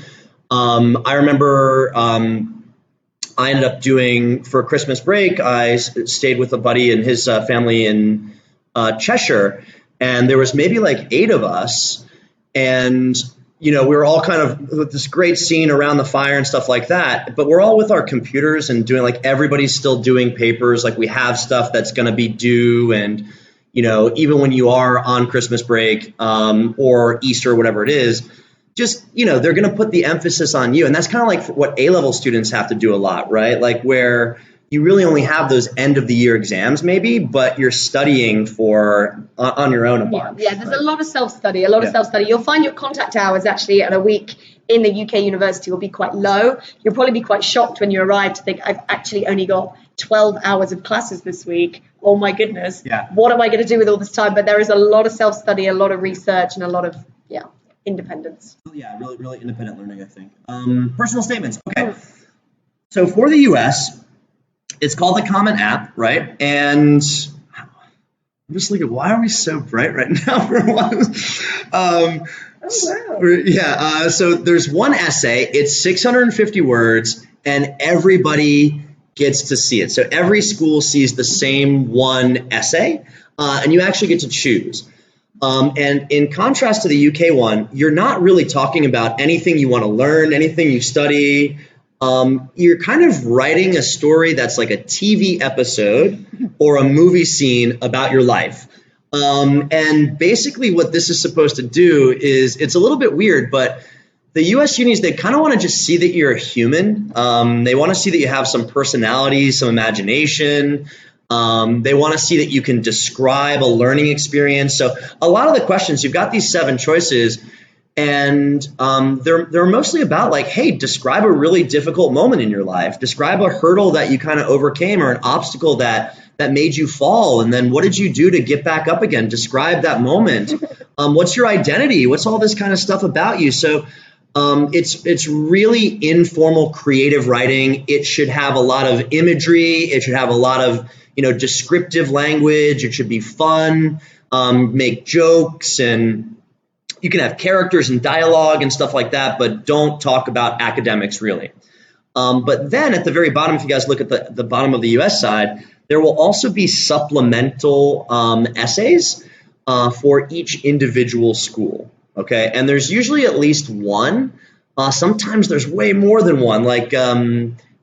Speaker 2: I remember, I ended up doing, for Christmas break, I stayed with a buddy and his family in Cheshire, and there was maybe like 8 of us, and we were all kind of with this great scene around the fire and stuff like that, but we're all with our computers and doing, like, everybody's still doing papers, like we have stuff that's going to be due, and even when you are on Christmas break, or Easter, whatever it is, just, they're going to put the emphasis on you. And that's kind of like what A-level students have to do a lot, right? Like where you really only have those end of the year exams maybe, but you're studying on your own a bunch.
Speaker 1: Yeah, there's a lot of self-study, self-study. You'll find your contact hours actually at a week in the UK university will be quite low. You'll probably be quite shocked when you arrive to think, I've actually only got 12 hours of classes this week. Oh my goodness.
Speaker 2: Yeah.
Speaker 1: What am I going to do with all this time? But there is a lot of self-study, a lot of research, and a lot of, independence.
Speaker 2: Yeah, really, really independent learning, I think. Personal statements. Okay. So for the US, it's called the Common App, right? And I'm just looking, why are we so bright right now? So there's one essay. It's 650 words, and everybody gets to see it. So every school sees the same one essay, and you actually get to choose. And in contrast to the UK one, you're not really talking about anything you want to learn, anything you study. You're kind of writing a story that's like a TV episode or a movie scene about your life. And basically what this is supposed to do is, it's a little bit weird, but the US unis, they kind of want to just see that you're a human. They want to see that you have some personality, some imagination. They want to see that you can describe a learning experience. So a lot of the questions, you've got these 7 choices, and they're mostly about like, hey, describe a really difficult moment in your life. Describe a hurdle that you kind of overcame, or an obstacle that made you fall. And then what did you do to get back up again? Describe that moment. What's your identity? What's all this kind of stuff about you? So it's really informal, creative writing. It should have a lot of imagery. It should have a lot of descriptive language. It should be fun, make jokes, and you can have characters and dialogue and stuff like that, but don't talk about academics really. But then at the very bottom, if you guys look at the bottom of the US side, there will also be supplemental essays for each individual school. Okay, and there's usually at least one. Sometimes there's way more than one. Like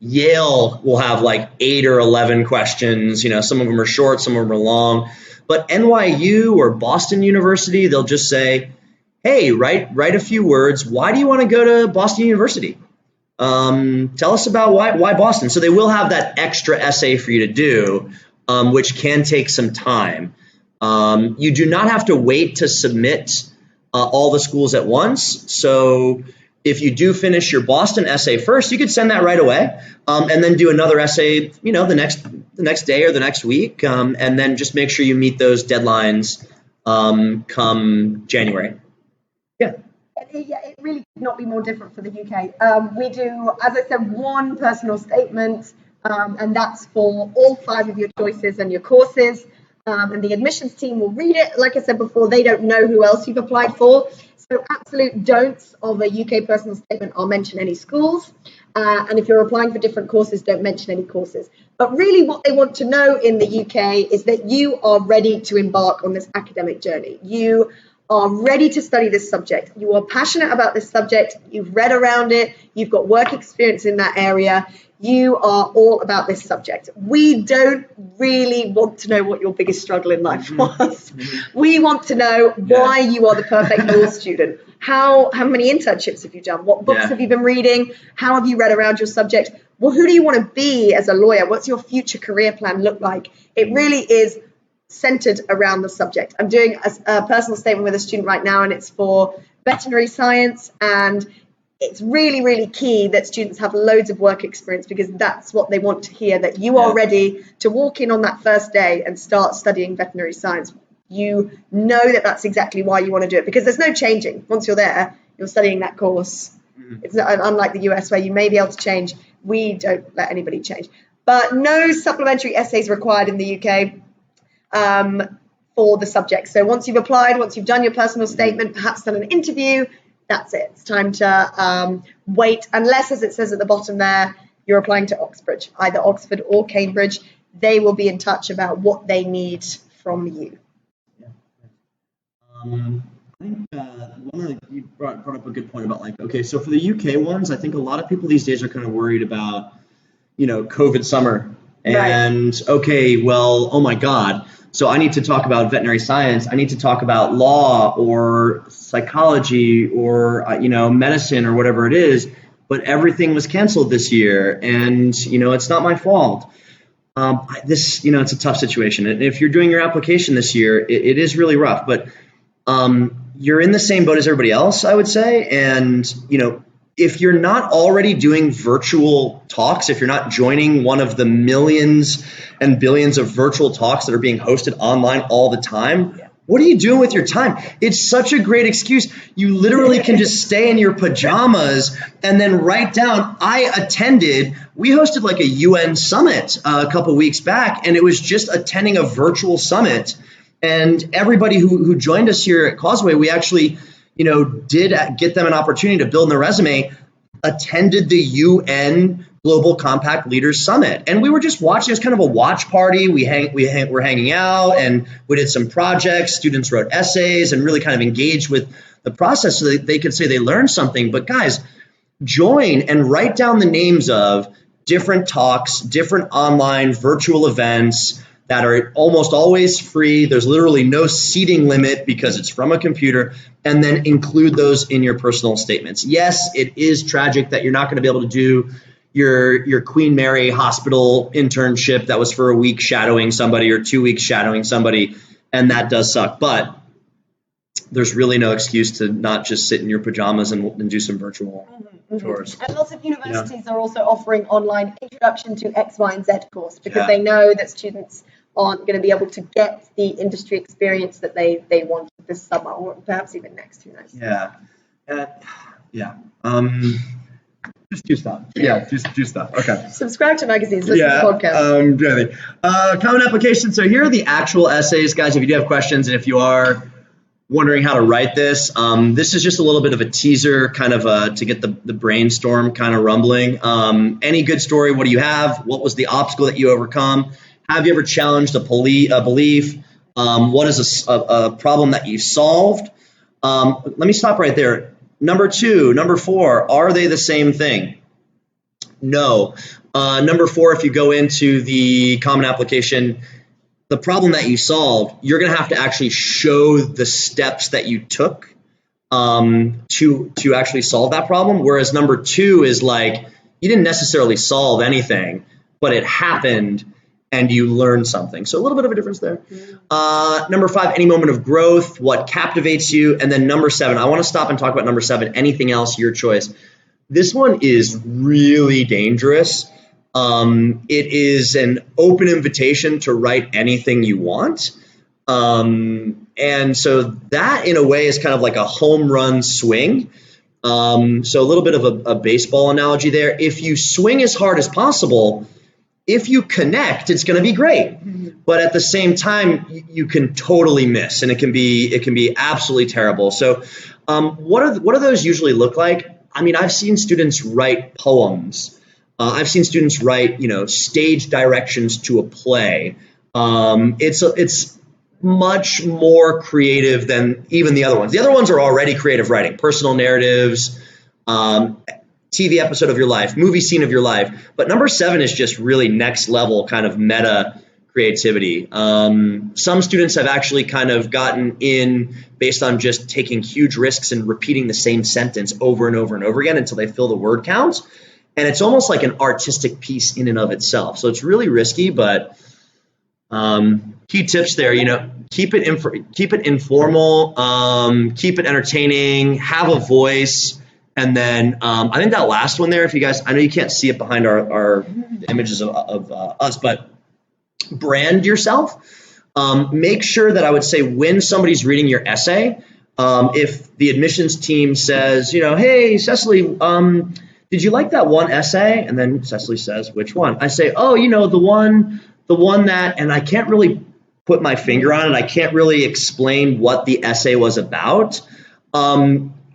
Speaker 2: Yale will have like 8 or 11 questions. Some of them are short, some of them are long. But NYU or Boston University, they'll just say, hey, write a few words. Why do you want to go to Boston University? Tell us about why Boston. So they will have that extra essay for you to do, which can take some time. You do not have to wait to submit all the schools at once. So if you do finish your Boston essay first, you could send that right away, and then do another essay, the next day or the next week, and then just make sure you meet those deadlines come January. Yeah.
Speaker 1: Yeah, it really could not be more different for the UK. We do, as I said, one personal statement, and that's for all 5 of your choices and your courses. And the admissions team will read it. Like I said before, they don't know who else you've applied for. So absolute don'ts of a UK personal statement are mention any schools. And if you're applying for different courses, don't mention any courses. But really what they want to know in the UK is that you are ready to embark on this academic journey. You are ready to study this subject. You are passionate about this subject. You've read around it. You've got work experience in that area. You are all about this subject. We don't really want to know what your biggest struggle in life was. We want to know why you are the perfect law student. How many internships have you done? What books have you been reading? How have you read around your subject? Well, who do you want to be as a lawyer? What's your future career plan look like? It really is centered around the subject. I'm doing a personal statement with a student right now, and it's for veterinary science, and it's really, really key that students have loads of work experience, because that's what they want to hear, that you are ready to walk in on that first day and start studying veterinary science. You know that that's exactly why you want to do it, because there's no changing. Once you're there, you're studying that course. It's not, unlike the US, where you may be able to change. We don't let anybody change. But no supplementary essays required in the UK for the subject. So once you've applied, once you've done your personal statement, perhaps done an interview, that's it. It's time to wait, unless, as it says at the bottom there, you're applying to Oxbridge, either Oxford or Cambridge. They will be in touch about what they need from you.
Speaker 2: I think you brought up a good point about, like, okay, so for the UK ones, I think a lot of people these days are kind of worried about, COVID summer. And, okay, well, oh my God. So I need to talk about veterinary science. I need to talk about law or psychology or, medicine or whatever it is. But everything was canceled this year, and, it's not my fault. It's a tough situation. And if you're doing your application this year, it is really rough. But you're in the same boat as everybody else, I would say. And, if you're not already doing virtual talks, if you're not joining one of the millions and billions of virtual talks that are being hosted online all the time, what are you doing with your time? It's such a great excuse. You literally can just stay in your pajamas and then write down. We hosted like a UN summit a couple weeks back, and it was just attending a virtual summit. And everybody who joined us here at Causeway, we actually did get them an opportunity to build their resume, attended the UN Global Compact Leaders Summit. And we were just watching. It was kind of a watch party. We're hanging out, and we did some projects. Students wrote essays and really kind of engaged with the process so that they could say they learned something. But guys, join and write down the names of different talks, different online virtual events that are almost always free. There's literally no seating limit because it's from a computer, and then include those in your personal statements. Yes, it is tragic that you're not going to be able to do your Queen Mary Hospital internship that was for a week shadowing somebody or 2 weeks shadowing somebody, and that does suck. But there's really no excuse to not just sit in your pajamas and do some virtual tours.
Speaker 1: And lots of universities are also offering online introduction to X, Y, and Z course, because they know that students aren't going to be able to get the industry experience that they want this summer, or perhaps even next. Who knows?
Speaker 2: Just do stuff. Just do stuff. Okay.
Speaker 1: Subscribe to magazines. Listen to podcasts.
Speaker 2: Common application. So here are the actual essays, guys. If you do have questions, and if you are wondering how to write this, this is just a little bit of a teaser, kind of to get the brainstorm kind of rumbling. Any good story? What do you have? What was the obstacle that you overcome? Have you ever challenged a belief? What is a problem that you solved? Let me stop right there. Number 4, are they the same thing? No. Number 4, if you go into the common application, the problem that you solved, you're going to have to actually show the steps that you took to actually solve that problem. Whereas number 2 is like, you didn't necessarily solve anything, but it happened and you learned something. So a little bit of a difference there. Number 5, any moment of growth, what captivates you. And then number 7, I want to stop and talk about number 7, anything else, your choice. This one is really dangerous. It is an open invitation to write anything you want. And so that in a way is kind of like a home run swing. So a little bit of a baseball analogy there. If you swing as hard as possible, if you connect, it's going to be great. But at the same time, you can totally miss, and it can be absolutely terrible. So what do those usually look like? I mean, I've seen students write poems. I've seen students write, stage directions to a play. It's much more creative than even the other ones. The other ones are already creative writing, personal narratives, TV episode of your life, movie scene of your life. But number 7 is just really next level kind of meta creativity. Some students have actually kind of gotten in based on just taking huge risks and repeating the same sentence over and over and over again until they fill the word count. And it's almost like an artistic piece in and of itself. So it's really risky, but key tips there, keep it informal, keep it entertaining, have a voice. And then I think that last one there, if you guys, I know you can't see it behind our images of us, but brand yourself. Make sure that I would say when somebody's reading your essay, if the admissions team says, hey, Cecily, did you like that one essay? And then Cecily says, which one? I say, oh, the one that, and I can't really put my finger on it. I can't really explain what the essay was about.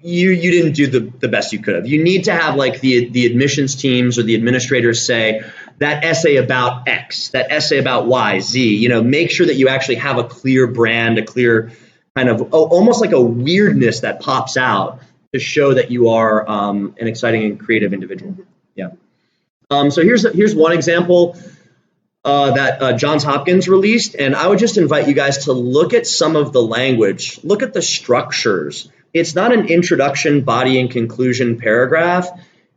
Speaker 2: You didn't do the best you could have. You need to have like the admissions teams or the administrators say that essay about X, that essay about Y, Z, make sure that you actually have a clear brand, a clear kind of almost like a weirdness that pops out to show that you are an exciting and creative individual. Yeah. So here's one example that Johns Hopkins released, and I would just invite you guys to look at some of the language, look at the structures. It's not an introduction, body, and conclusion paragraph.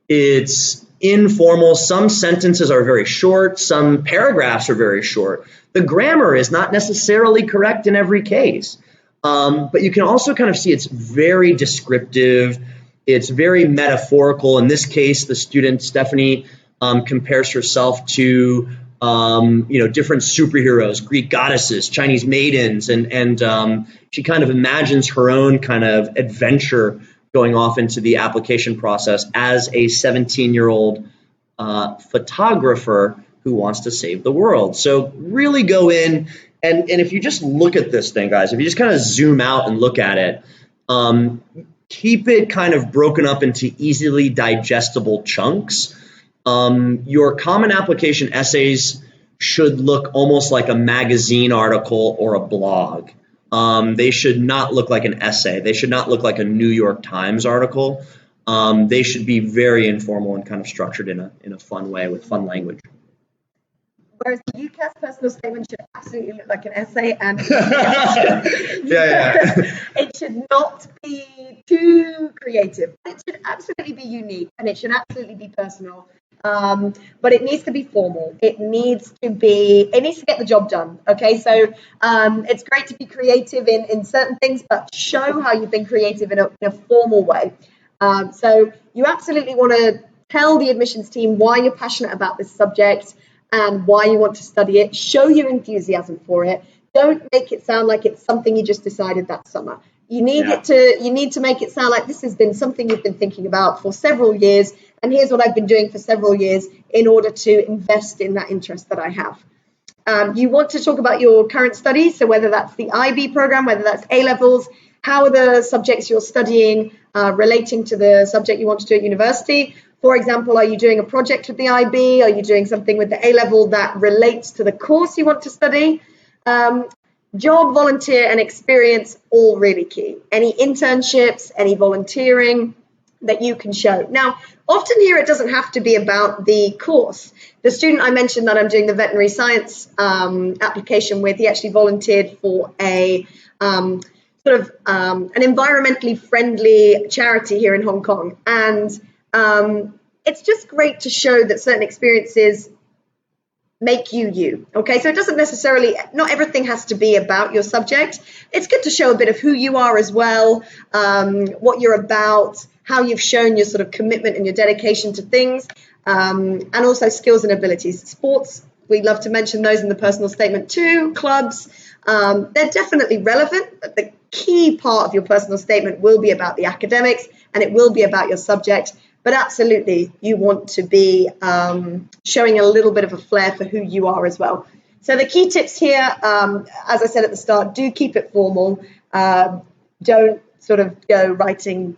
Speaker 2: It's informal. Some sentences are very short. Some paragraphs are very short. The grammar is not necessarily correct in every case. But you can also kind of see it's very descriptive. It's very metaphorical. In this case, the student, Stephanie, compares herself to different superheroes, Greek goddesses, Chinese maidens, and she kind of imagines her own kind of adventure going off into the application process as a 17-year-old photographer who wants to save the world. So really go in, and if you just look at this thing, guys, if you just kind of zoom out and look at it, keep it kind of broken up into easily digestible chunks. Your common application essays should look almost like a magazine article or a blog. They should not look like an essay. They should not look like a New York Times article. They should be very informal and kind of structured in a fun way with fun language.
Speaker 1: Whereas the UCAS personal statement should absolutely look like an essay, and it should not be too creative. It should absolutely be unique, and it should absolutely be personal. But it needs to be formal. It needs to get the job done. Okay, so it's great to be creative in certain things, but show how you've been creative in a formal way. So you absolutely want to tell the admissions team why you're passionate about this subject and why you want to study it. Show your enthusiasm for it. Don't make it sound like it's something you just decided that summer. You need to make it sound like this has been something you've been thinking about for several years, and here's what I've been doing for several years in order to invest in that interest that I have. You want to talk about your current studies, so whether that's the IB program, whether that's A-levels, how are the subjects you're studying relating to the subject you want to do at university? For example, are you doing a project with the IB? Are you doing something with the A-level that relates to the course you want to study? Job, volunteer, and experience, all really key. Any internships, any volunteering that you can show. Now, often here it doesn't have to be about the course. The student I mentioned that I'm doing the veterinary science application with, he actually volunteered for a an environmentally friendly charity here in Hong Kong. And it's just great to show that certain experiences make you. Okay, so it doesn't necessarily, not everything has to be about your subject. It's good to show a bit of who you are as well, what you're about, how you've shown your sort of commitment and your dedication to things, and also skills and abilities. Sports, we love to mention those in the personal statement too. Clubs, they're definitely relevant, but the key part of your personal statement will be about the academics, and it will be about your subject. But absolutely, you want to be showing a little bit of a flair for who you are as well. So the key tips here, as I said at the start, do keep it formal. Don't sort of go writing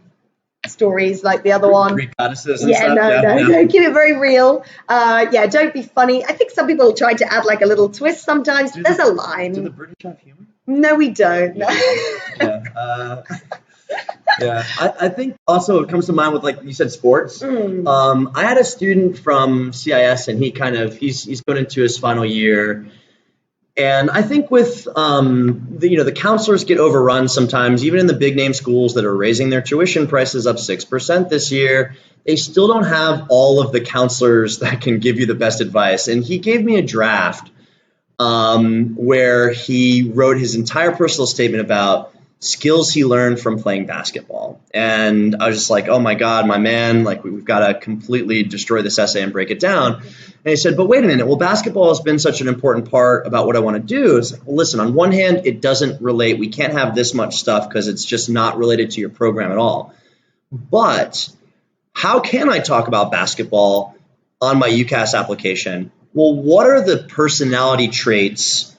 Speaker 1: stories like the other one.
Speaker 2: Greek goddesses and
Speaker 1: stuff. No, keep it very real. Don't be funny. I think some people try to add like a little twist sometimes. There's a line.
Speaker 2: Do the British have humor?
Speaker 1: No, we don't. No.
Speaker 2: Yeah. Yeah, I think also it comes to mind with, like you said, sports. I had a student from CIS, and he's going into his final year, and I think with the counselors get overrun sometimes, even in the big name schools that are raising their tuition prices up 6% this year. They still don't have all of the counselors that can give you the best advice. And he gave me a draft where he wrote his entire personal statement about skills he learned from playing basketball. And I was just like, oh my God, my man, like we've got to completely destroy this essay and break it down. And he said, but wait a minute, well, basketball has been such an important part about what I want to do. It's like, well, listen, on one hand, it doesn't relate. We can't have this much stuff because it's just not related to your program at all. But how can I talk about basketball on my UCAS application? Well, what are the personality traits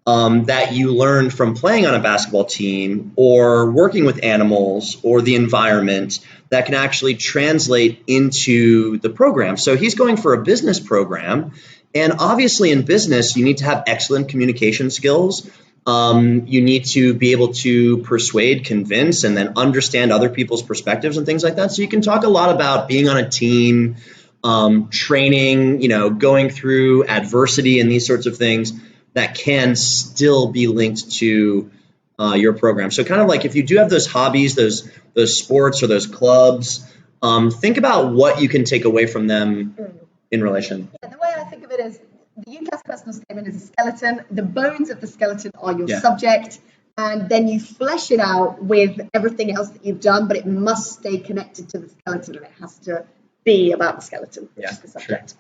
Speaker 2: that you learned from playing on a basketball team or working with animals or the environment that can actually translate into the program? So he's going for a business program. And obviously in business, you need to have excellent communication skills. You need to be able to persuade, convince, and then understand other people's perspectives and things like that. So you can talk a lot about being on a team, training, going through adversity and these sorts of things that can still be linked to your program. So kind of like if you do have those hobbies, those sports or those clubs, think about what you can take away from them in relation.
Speaker 1: Yeah, the way I think of it is the UCAS personal statement is a skeleton. The bones of the skeleton are your subject, and then you flesh it out with everything else that you've done, but it must stay connected to the skeleton, and it has to be about the skeleton, which is the subject.
Speaker 2: Sure.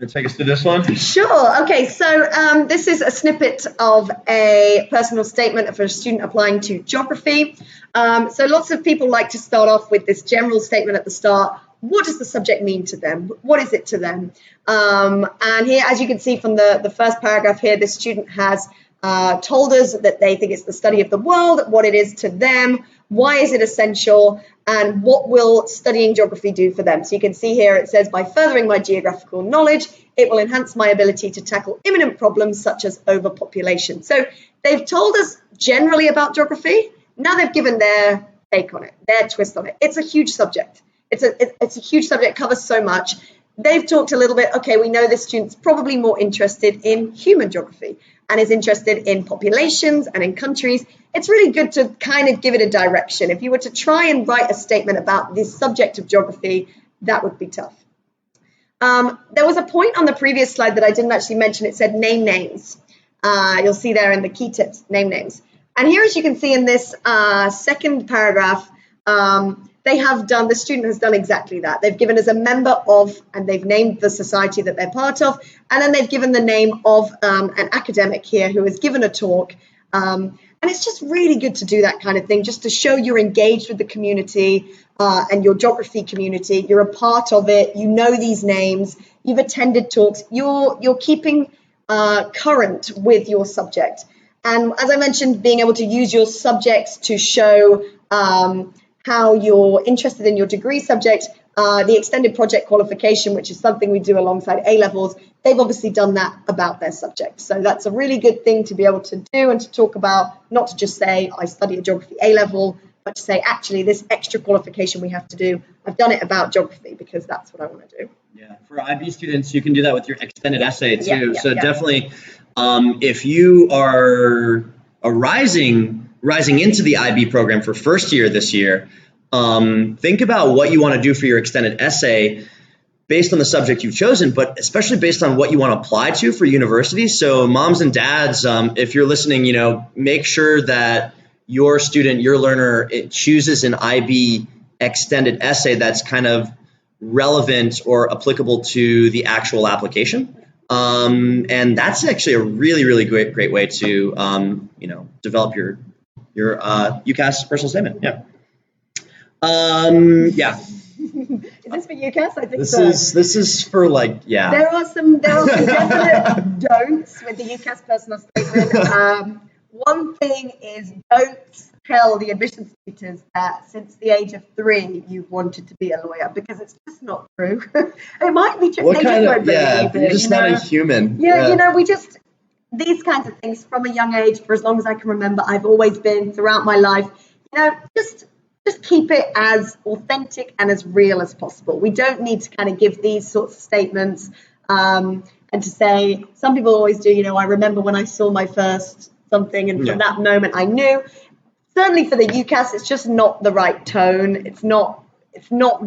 Speaker 2: Take us to this one?
Speaker 1: Sure. Okay, so this is a snippet of a personal statement for a student applying to geography. So lots of people like to start off with this general statement at the start. What does the subject mean to them? What is it to them? And here, as you can see from the first paragraph here, this student has told us that they think it's the study of the world, what it is to them, why is it essential, and what will studying geography do for them. So you can see here it says, by furthering my geographical knowledge, it will enhance my ability to tackle imminent problems such as overpopulation. So they've told us generally about geography. Now they've given their take on it, their twist on it. It's a huge subject. It's a huge subject, covers so much. They've talked a little bit, okay, we know this student's probably more interested in human geography and is interested in populations and in countries. It's really good to kind of give it a direction. If you were to try and write a statement about this subject of geography, that would be tough. There was a point on the previous slide that I didn't actually mention. It said name names. You'll see there in the key tips, name names. And here, as you can see in this second paragraph, the student has done exactly that. They've given us a member of, and they've named the society that they're part of, and then they've given the name of an academic here who has given a talk. And it's just really good to do that kind of thing, just to show you're engaged with the community and your geography community. You're a part of it. You know these names. You've attended talks. You're keeping current with your subject. And as I mentioned, being able to use your subjects to show how you're interested in your degree subject, the extended project qualification, which is something we do alongside A-levels, they've obviously done that about their subject. So that's a really good thing to be able to do and to talk about, not to just say, I study a geography A-level, but to say, actually, this extra qualification we have to do, I've done it about geography because that's what I want to do.
Speaker 2: Yeah, for IB students, you can do that with your extended essay too.
Speaker 1: Definitely,
Speaker 2: if you are rising into the IB program for first year this year, think about what you want to do for your extended essay based on the subject you've chosen, but especially based on what you want to apply to for university. So moms and dads, if you're listening, make sure that your student, your learner, chooses an IB extended essay that's kind of relevant or applicable to the actual application. And that's actually a really, really great way to, develop your UCAS personal statement. Yeah.
Speaker 1: Is this for UCAS? I think
Speaker 2: this
Speaker 1: so.
Speaker 2: This is for
Speaker 1: There are some definite don'ts with the UCAS personal statement. One thing is, don't tell the admissions tutors that since the age of 3 you've wanted to be a lawyer, because it's just not true. It might be true.
Speaker 2: What kind of, you're just not a human.
Speaker 1: Yeah, we just, these kinds of things from a young age, for as long as I can remember, I've always been throughout my life, just keep it as authentic and as real as possible. We don't need to kind of give these sorts of statements and to say, some people always do, I remember when I saw my first something, and from that moment I knew. Certainly for the UCAS, it's just not the right tone. It's not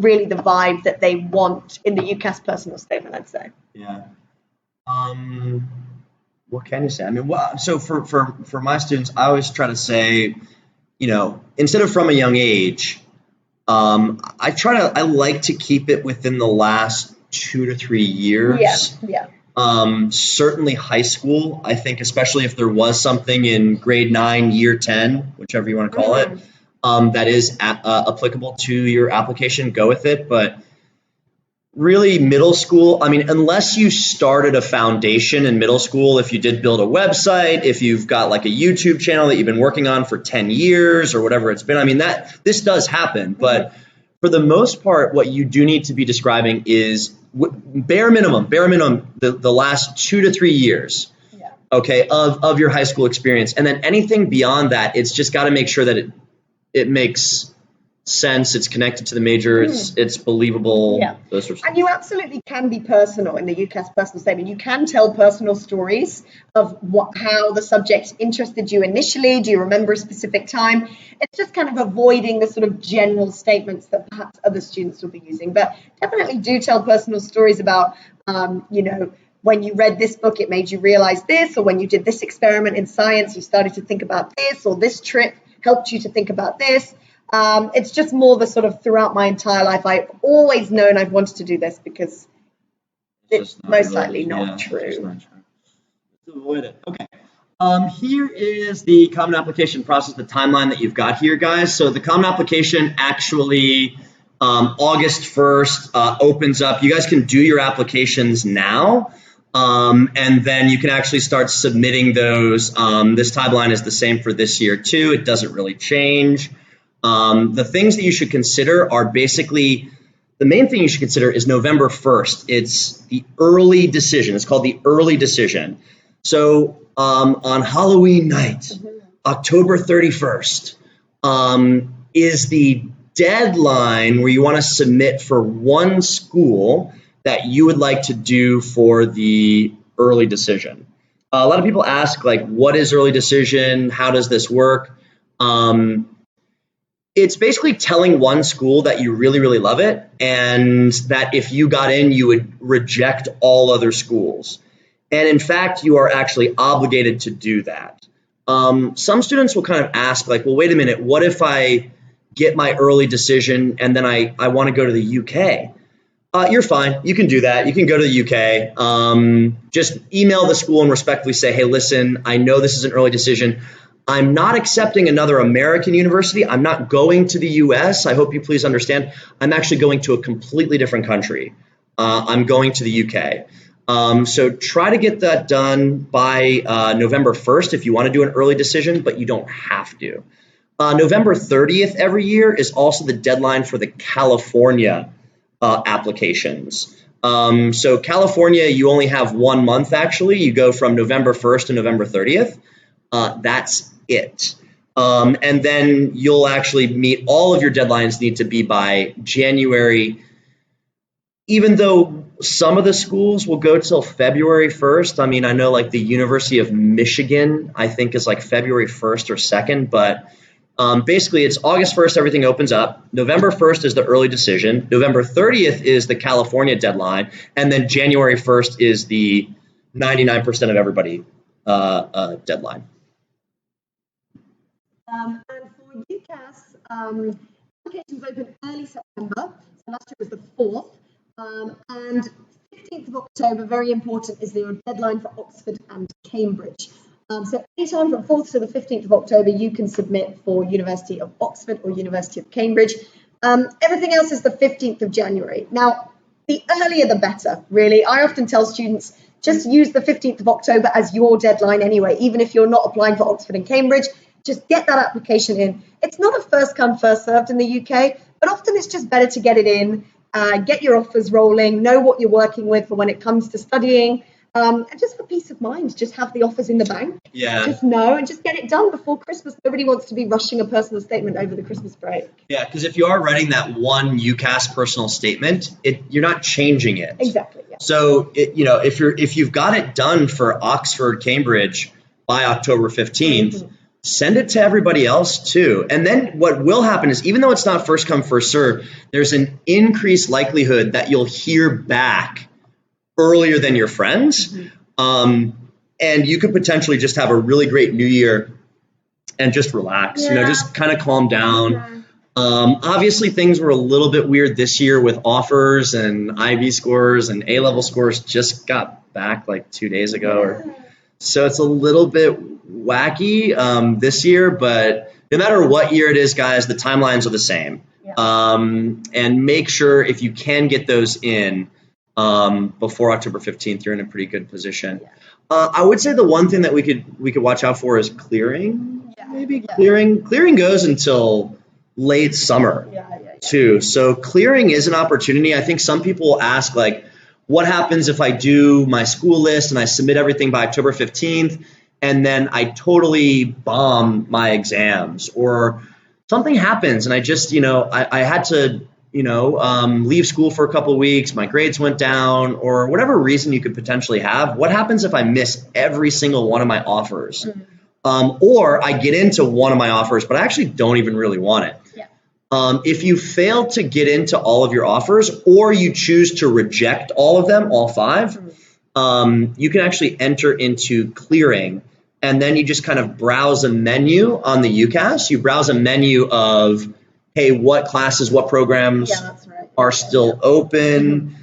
Speaker 1: really the vibe that they want in the UCAS personal statement, I'd say.
Speaker 2: Yeah. What can you say? I mean, so for my students, I always try to say, instead of from a young age, I like to keep it within the last 2 to 3 years.
Speaker 1: Yeah.
Speaker 2: Certainly high school, I think, especially if there was something in grade 9, year 10, whichever you want to call it, that is applicable to your application, go with it. But really middle school, I mean, unless you started a foundation in middle school, if you did build a website, if you've got like a YouTube channel that you've been working on for 10 years or whatever it's been, I mean, this does happen. But for the most part, what you do need to be describing is bare minimum, the last 2 to 3 years, okay, of your high school experience. And then anything beyond that, it's just got to make sure that it makes sense, it's connected to the major, it's believable, those sorts of
Speaker 1: And you absolutely can be personal in the UCAS personal statement. You can tell personal stories of how the subject interested you initially. Do you remember a specific time? It's just kind of avoiding the sort of general statements that perhaps other students will be using. But definitely do tell personal stories about, when you read this book, it made you realize this, or when you did this experiment in science, you started to think about this, or this trip helped you to think about this. It's just more the sort of throughout my entire life, I've always known I've wanted to do this because it's most likely not true.
Speaker 2: Let's avoid it. Okay. Here is the common application process, the timeline that you've got here, guys. So the common application actually August 1st opens up. You guys can do your applications now. And then you can actually start submitting those. This timeline is the same for this year too. It doesn't really change. The things that you should consider are basically, the main thing you should consider is November 1st. It's the early decision. It's called the early decision. So on Halloween night, October 31st, is the deadline where you want to submit for one school that you would like to do for the early decision. A lot of people ask, like, what is early decision? How does this work? It's basically telling one school that you really, really love it, and that if you got in, you would reject all other schools. And in fact, you are actually obligated to do that. Some students will kind of ask, like, well, wait a minute, what if I get my early decision and then I want to go to the UK? You're fine. You can do that. You can go to the UK. Just email the school and respectfully say, hey, listen, I know this is an early decision. I'm not accepting another American university. I'm not going to the US. I hope you please understand. I'm actually going to a completely different country. I'm going to the UK. So try to get that done by November 1st if you want to do an early decision, but you don't have to. November 30th every year is also the deadline for the California applications. So California, you only have 1 month actually. You go from November 1st to November 30th. That's it. And then you'll actually meet all of your deadlines need to be by January, even though some of the schools will go till February 1st. I mean, I know like the University of Michigan, I think is like February 1st or 2nd, but basically it's August 1st, everything opens up. November 1st is the early decision. November 30th is the California deadline. And then January 1st is the 99% of everybody deadline.
Speaker 1: And for UCAS, applications open early September. So last year was the 4th. And 15th of October, very important, is the deadline for Oxford and Cambridge. So anytime from 4th to the 15th of October, you can submit for University of Oxford or University of Cambridge. Everything else is the 15th of January. Now, the earlier the better, really. I often tell students, just use the 15th of October as your deadline anyway, even if you're not applying for Oxford and Cambridge. Just get that application in. It's not a first come, first served in the UK, but often it's just better to get it in, get your offers rolling, know what you're working with for when it comes to studying, And just for peace of mind, just have the offers in the bank.
Speaker 2: Yeah.
Speaker 1: Just know and just get it done before Christmas. Nobody wants to be rushing a personal statement over the Christmas break.
Speaker 2: Yeah, because if you are writing that one UCAS personal statement, you're not changing it.
Speaker 1: Exactly. Yeah.
Speaker 2: So if you've got it done for Oxford, Cambridge by October 15th, send it to everybody else too. And then what will happen is, even though it's not first come, first serve, there's an increased likelihood that you'll hear back earlier than your friends. And you could potentially just have a really great new year and just relax, just kind of calm down. Obviously things were a little bit weird this year with offers, and IB scores and A-level scores just got back like 2 days ago. So it's a little bit wacky this year, but no matter what year it is, guys, the timelines are the same. And make sure if you can get those in before October 15th, you're in a pretty good position. I would say the one thing that we could watch out for is clearing. Clearing goes until late summer too. So clearing is an opportunity. I think some people will ask, like, what happens if I do my school list and I submit everything by October 15th and then I totally bomb my exams, or something happens and I just, I had to, leave school for a couple of weeks, my grades went down, or whatever reason you could potentially have. What happens if I miss every single one of my offers? Or I get into one of my offers, but I actually don't even really want it. If you fail to get into all of your offers, or you choose to reject all of them, all 5, you can actually enter into clearing, and then you just kind of browse a menu on the UCAS. You browse a menu of, hey, what classes, what programs are still open.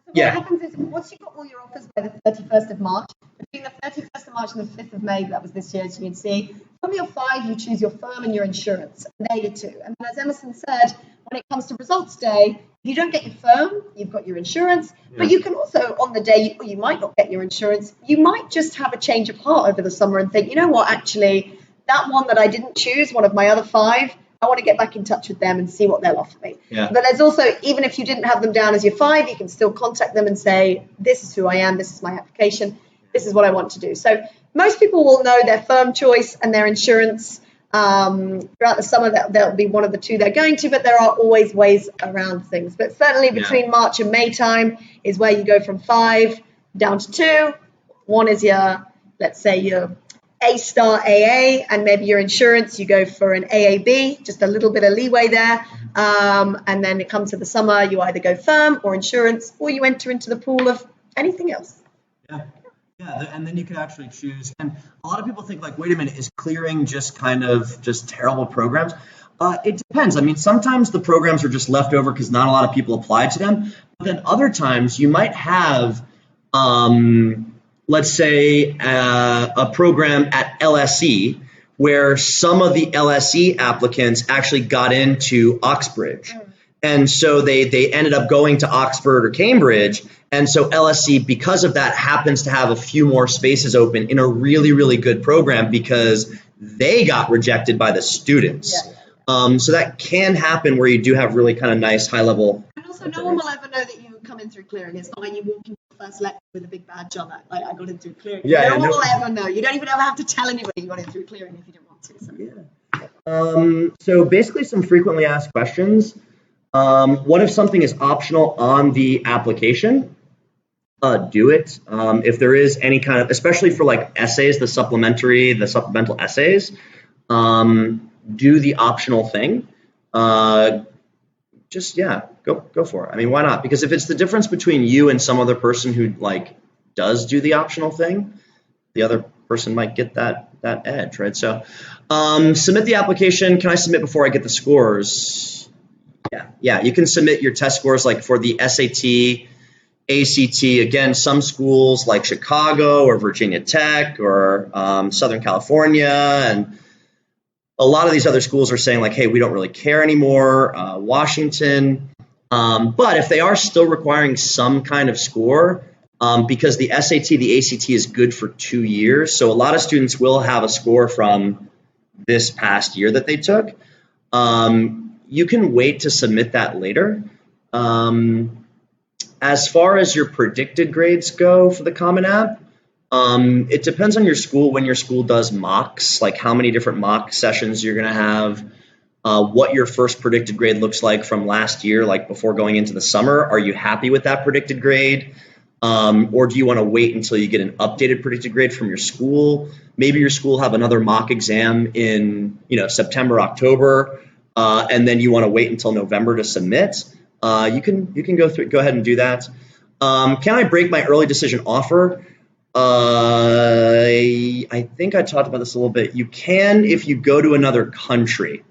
Speaker 1: What happens is, once you've got all your offers by the 31st of March, between the 31st of March and the 5th of May, that was this year, as you can see, from your 5, you choose your firm and your insurance. And there you two. And as Emerson said, when it comes to results day, if you don't get your firm, you've got your insurance. But you can also, on the day you might not get your insurance, you might just have a change of heart over the summer and think, you know what, actually, that one that I didn't choose, one of my other 5, I want to get back in touch with them and see what they'll offer me. But there's also, even if you didn't have them down as your 5, you can still contact them and say, this is who I am, this is my application, this is what I want to do. So most people will know their firm choice and their insurance throughout the summer. That'll be one of the 2 they're going to, but there are always ways around things. But certainly between March and May time is where you go from 5 down to 2. One is your, let's say, your A-star AA, and maybe your insurance, you go for an AAB, just a little bit of leeway there. And then it comes to the summer, you either go firm or insurance, or you enter into the pool of anything else.
Speaker 2: Yeah, and then you can actually choose. And a lot of people think, like, wait a minute, is clearing just kind of just terrible programs? It depends. I mean, sometimes the programs are just left over because not a lot of people applied to them. But then other times you might have, let's say, a program at LSE where some of the LSE applicants actually got into Oxbridge. And so they ended up going to Oxford or Cambridge. And so LSE, because of that, happens to have a few more spaces open in a really, really good program because they got rejected by the students. So that can happen where you do have really kind of nice high level.
Speaker 1: And also, no one will ever know that you come in through clearing. It's not like you walk into the first lecture with a big badge on it, like I got in through clearing. No one will ever know. You don't even ever have to tell anybody you got in through clearing if you didn't want to.
Speaker 2: So basically some frequently asked questions. What if something is optional on the application? Do it. If there is any kind of, especially for like essays, the supplemental essays, do the optional thing. Go for it. I mean, why not? Because if it's the difference between you and some other person who like does do the optional thing, the other person might get that edge, right? So submit the application. Can I submit before I get the scores? Yeah, you can submit your test scores like for the SAT, ACT. Again, some schools like Chicago or Virginia Tech or Southern California, and a lot of these other schools are saying like, hey, we don't really care anymore. Washington. But if they are still requiring some kind of score, because the SAT, the ACT is good for 2 years. So a lot of students will have a score from this past year that they took. You can wait to submit that later. as far as your predicted grades go for the Common App, it depends on your school when your school does mocks, like how many different mock sessions you're going to have, what your first predicted grade looks like from last year, like before going into the summer. Are you happy with that predicted grade? Or do you want to wait until you get an updated predicted grade from your school? Maybe your school have another mock exam in, September, October, and then you want to wait until November to submit. You can go ahead and do that. Can I break my early decision offer? I think I talked about this a little bit. You can if you go to another country,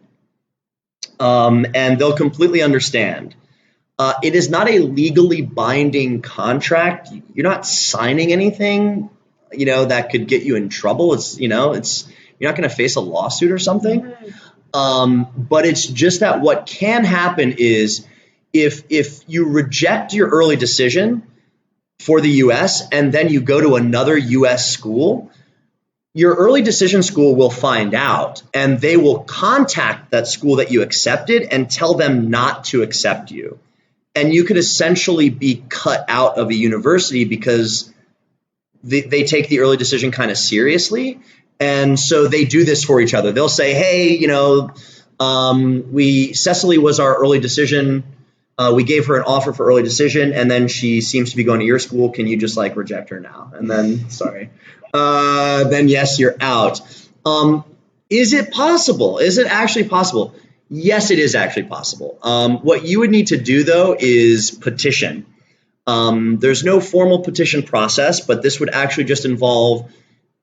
Speaker 2: and they'll completely understand. It is not a legally binding contract. You're not signing anything, that could get you in trouble. You're not going to face a lawsuit or something. But it's just that what can happen is if you reject your early decision for the U.S. and then you go to another U.S. school, your early decision school will find out and they will contact that school that you accepted and tell them not to accept you. And you could essentially be cut out of a university because they take the early decision kind of seriously. And so they do this for each other. They'll say, hey, Cecily was our early decision. We gave her an offer for early decision, and then she seems to be going to your school. Can you just reject her now? And then, sorry. Then yes, you're out. Is it possible? Is it actually possible? Yes, it is actually possible. What you would need to do, though, is petition. There's no formal petition process, but this would actually just involve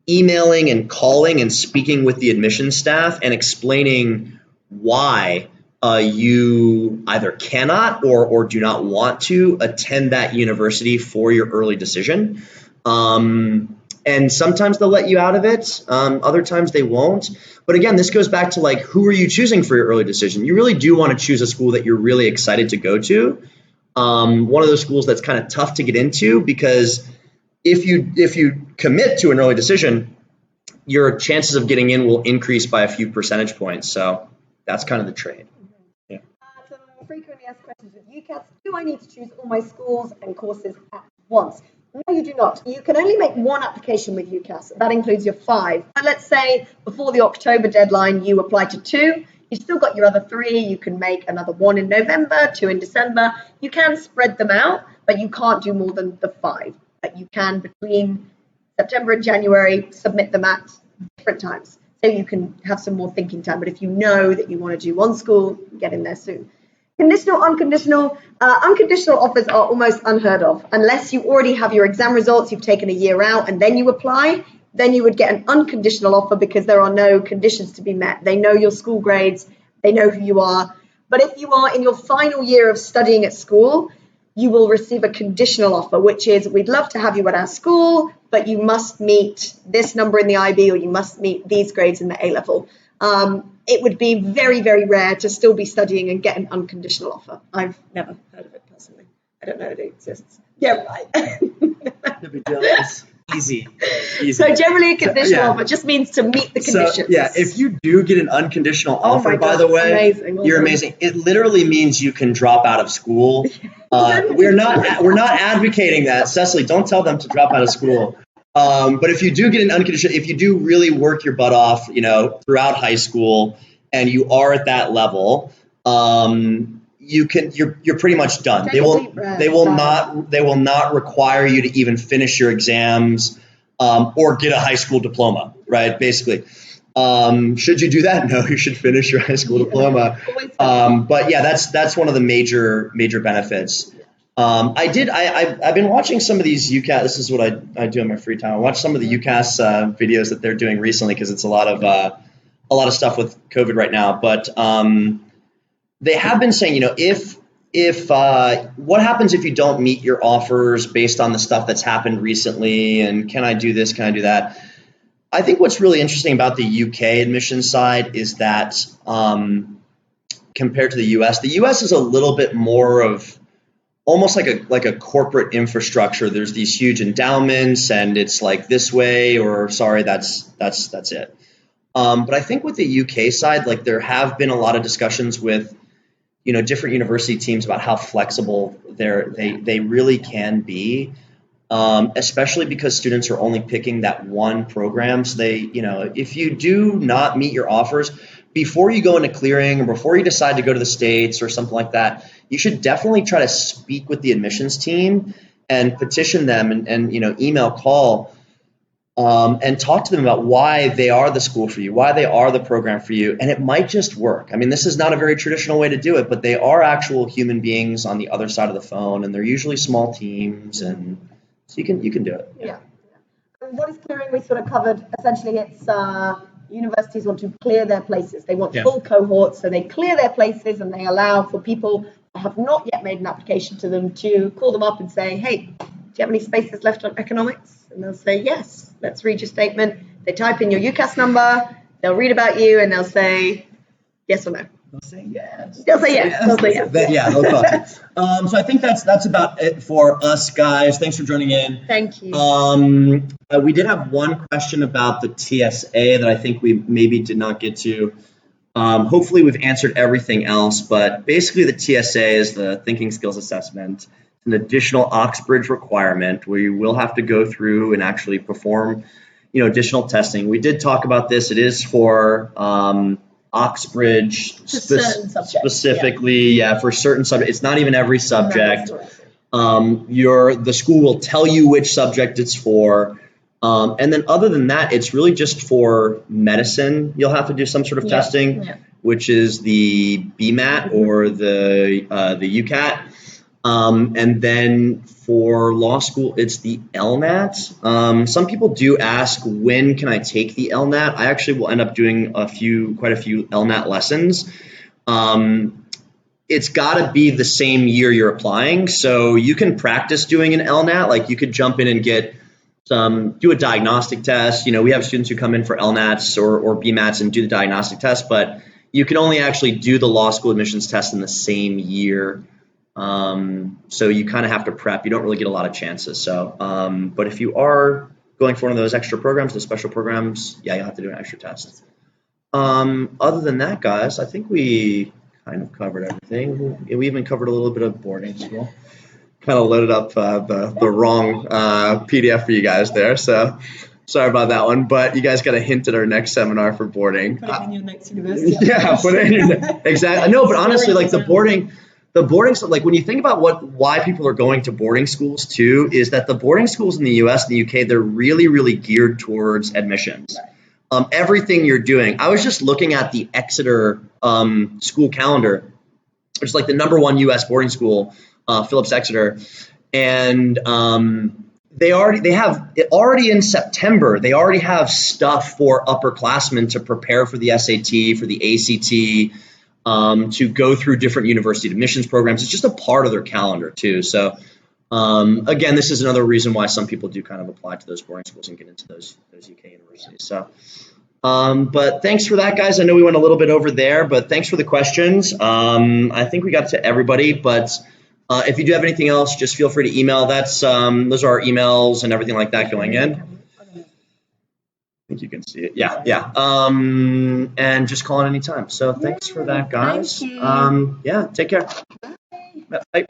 Speaker 2: emailing and calling and speaking with the admissions staff and explaining why you either cannot or do not want to attend that university for your early decision. And sometimes they'll let you out of it. Other times they won't. But again, this goes back to who are you choosing for your early decision? You really do want to choose a school that you're really excited to go to. One of those schools that's kind of tough to get into, because if you commit to an early decision, your chances of getting in will increase by a few percentage points. So that's kind of the trade. Yeah.
Speaker 1: Some frequently asked questions with UCAS. Do I need to choose all my schools and courses at once? No, you do not. You can only make one application with UCAS. That includes your 5. And let's say before the October deadline, you apply to 2. You've still got your other 3. You can make another 1 in November, 2 in December. You can spread them out, but you can't do more than the 5. But you can, between September and January, submit them at different times. So you can have some more thinking time. But if you know that you want to do one school, get in there soon. Conditional, unconditional. Unconditional offers are almost unheard of. Unless you already have your exam results, you've taken a year out, and then you apply, then you would get an unconditional offer because there are no conditions to be met. They know your school grades. They know who you are. But if you are in your final year of studying at school, you will receive a conditional offer, which is, we'd love to have you at our school, but you must meet this number in the IB or you must meet these grades in the A-level. It would be very, very rare to still be studying and get an unconditional offer. I've never heard of it personally. I don't know if it exists. Yeah, right.
Speaker 2: No big deal. It's easy.
Speaker 1: So generally a conditional offer just means to meet the conditions.
Speaker 2: So, yeah, if you do get an unconditional offer,
Speaker 1: my
Speaker 2: by
Speaker 1: God,
Speaker 2: the way,
Speaker 1: amazing. Well
Speaker 2: you're
Speaker 1: done.
Speaker 2: amazing. It literally means you can drop out of school. We're not advocating that. Cecily, don't tell them to drop out of school. But if you do get an unconditional, if you do really work your butt off, throughout high school, and you are at that level, you're pretty much done. They will not require you to even finish your exams or get a high school diploma, right? Basically. Should you do that? No, you should finish your high school diploma. But yeah, that's one of the major benefits. I've been watching some of these UCAS. This is what I do in my free time. I watch some of the UCAS videos that they're doing recently because it's a lot of stuff with COVID right now. But they have been saying, if what happens if you don't meet your offers based on the stuff that's happened recently, and can I do this? Can I do that? I think what's really interesting about the UK admission side is that compared to the US is a little bit more of almost like a corporate infrastructure. There's these huge endowments, and it's like this way, or sorry, that's it. But I think with the UK side, there have been a lot of discussions with different university teams about how flexible they really can be. Especially because students are only picking that one program. So if you do not meet your offers, before you go into clearing or before you decide to go to the States or something like that, you should definitely try to speak with the admissions team and petition them and email, call, and talk to them about why they are the school for you, why they are the program for you. And it might just work. I mean, this is not a very traditional way to do it, but they are actual human beings on the other side of the phone, and they're usually small teams, and so you can do it.
Speaker 1: Yeah. And what is clearing? We sort of covered. Essentially, it's universities want to clear their places. They want full cohorts, so they clear their places and they allow for people who have not yet made an application to them to call them up and say, hey, do you have any spaces left on economics? And they'll say, yes. Let's read your statement. They type in your UCAS number. They'll read about you and they'll say yes or no.
Speaker 2: They'll say yes.
Speaker 1: They'll say yes. They'll say yes.
Speaker 2: Yeah, they'll talk. So I think that's about it for us, guys. Thanks for joining in.
Speaker 1: Thank you.
Speaker 2: We did have one question about the TSA that I think we maybe did not get to. Hopefully we've answered everything else, but basically the TSA is the Thinking Skills Assessment. It's an additional Oxbridge requirement where you will have to go through and actually perform, additional testing. We did talk about this. It is for Oxbridge specifically, for certain subjects. It's not even every subject. The school will tell you which subject it's for. And then other than that, it's really just for medicine. You'll have to do some sort of testing, which is the BMAT or the UCAT. And then for law school, it's the LNAT. Some people do ask, when can I take the LNAT? I actually will end up doing quite a few LNAT lessons. It's got to be the same year you're applying. So you can practice doing an LNAT. Like you could jump in and do a diagnostic test. We have students who come in for LNATs or BMATs and do the diagnostic test, but you can only actually do the law school admissions test in the same year. So you kind of have to prep. You don't really get a lot of chances. So, but if you are going for one of those extra programs, the special programs, you'll have to do an extra test. Other than that, guys, I think we kind of covered everything. We even covered a little bit of boarding school. Kind of loaded up the wrong PDF for you guys there. So sorry about that one, but you guys got a hint at our next seminar for boarding.
Speaker 1: Put it in your next university.
Speaker 2: Put it in your exactly. No, but honestly, like the boarding stuff, like when you think about why people are going to boarding schools too, is that the boarding schools in the US and the UK, they're really, really geared towards admissions. Everything you're doing. I was just looking at the Exeter school calendar, which is like the #1 US boarding school, Phillips Exeter, and they already in September, they already have stuff for upperclassmen to prepare for the SAT, for the ACT, to go through different university admissions programs. It's just a part of their calendar too. So again, this is another reason why some people do kind of apply to those boarding schools and get into those UK universities. So, but thanks for that, guys. I know we went a little bit over there, but thanks for the questions. I think we got to everybody, but if you do have anything else, just feel free to email. Those are our emails and everything like that going in. I think you can see it. Yeah. And just call in anytime. So thanks for that, guys.
Speaker 1: Thank you.
Speaker 2: Take care. Bye.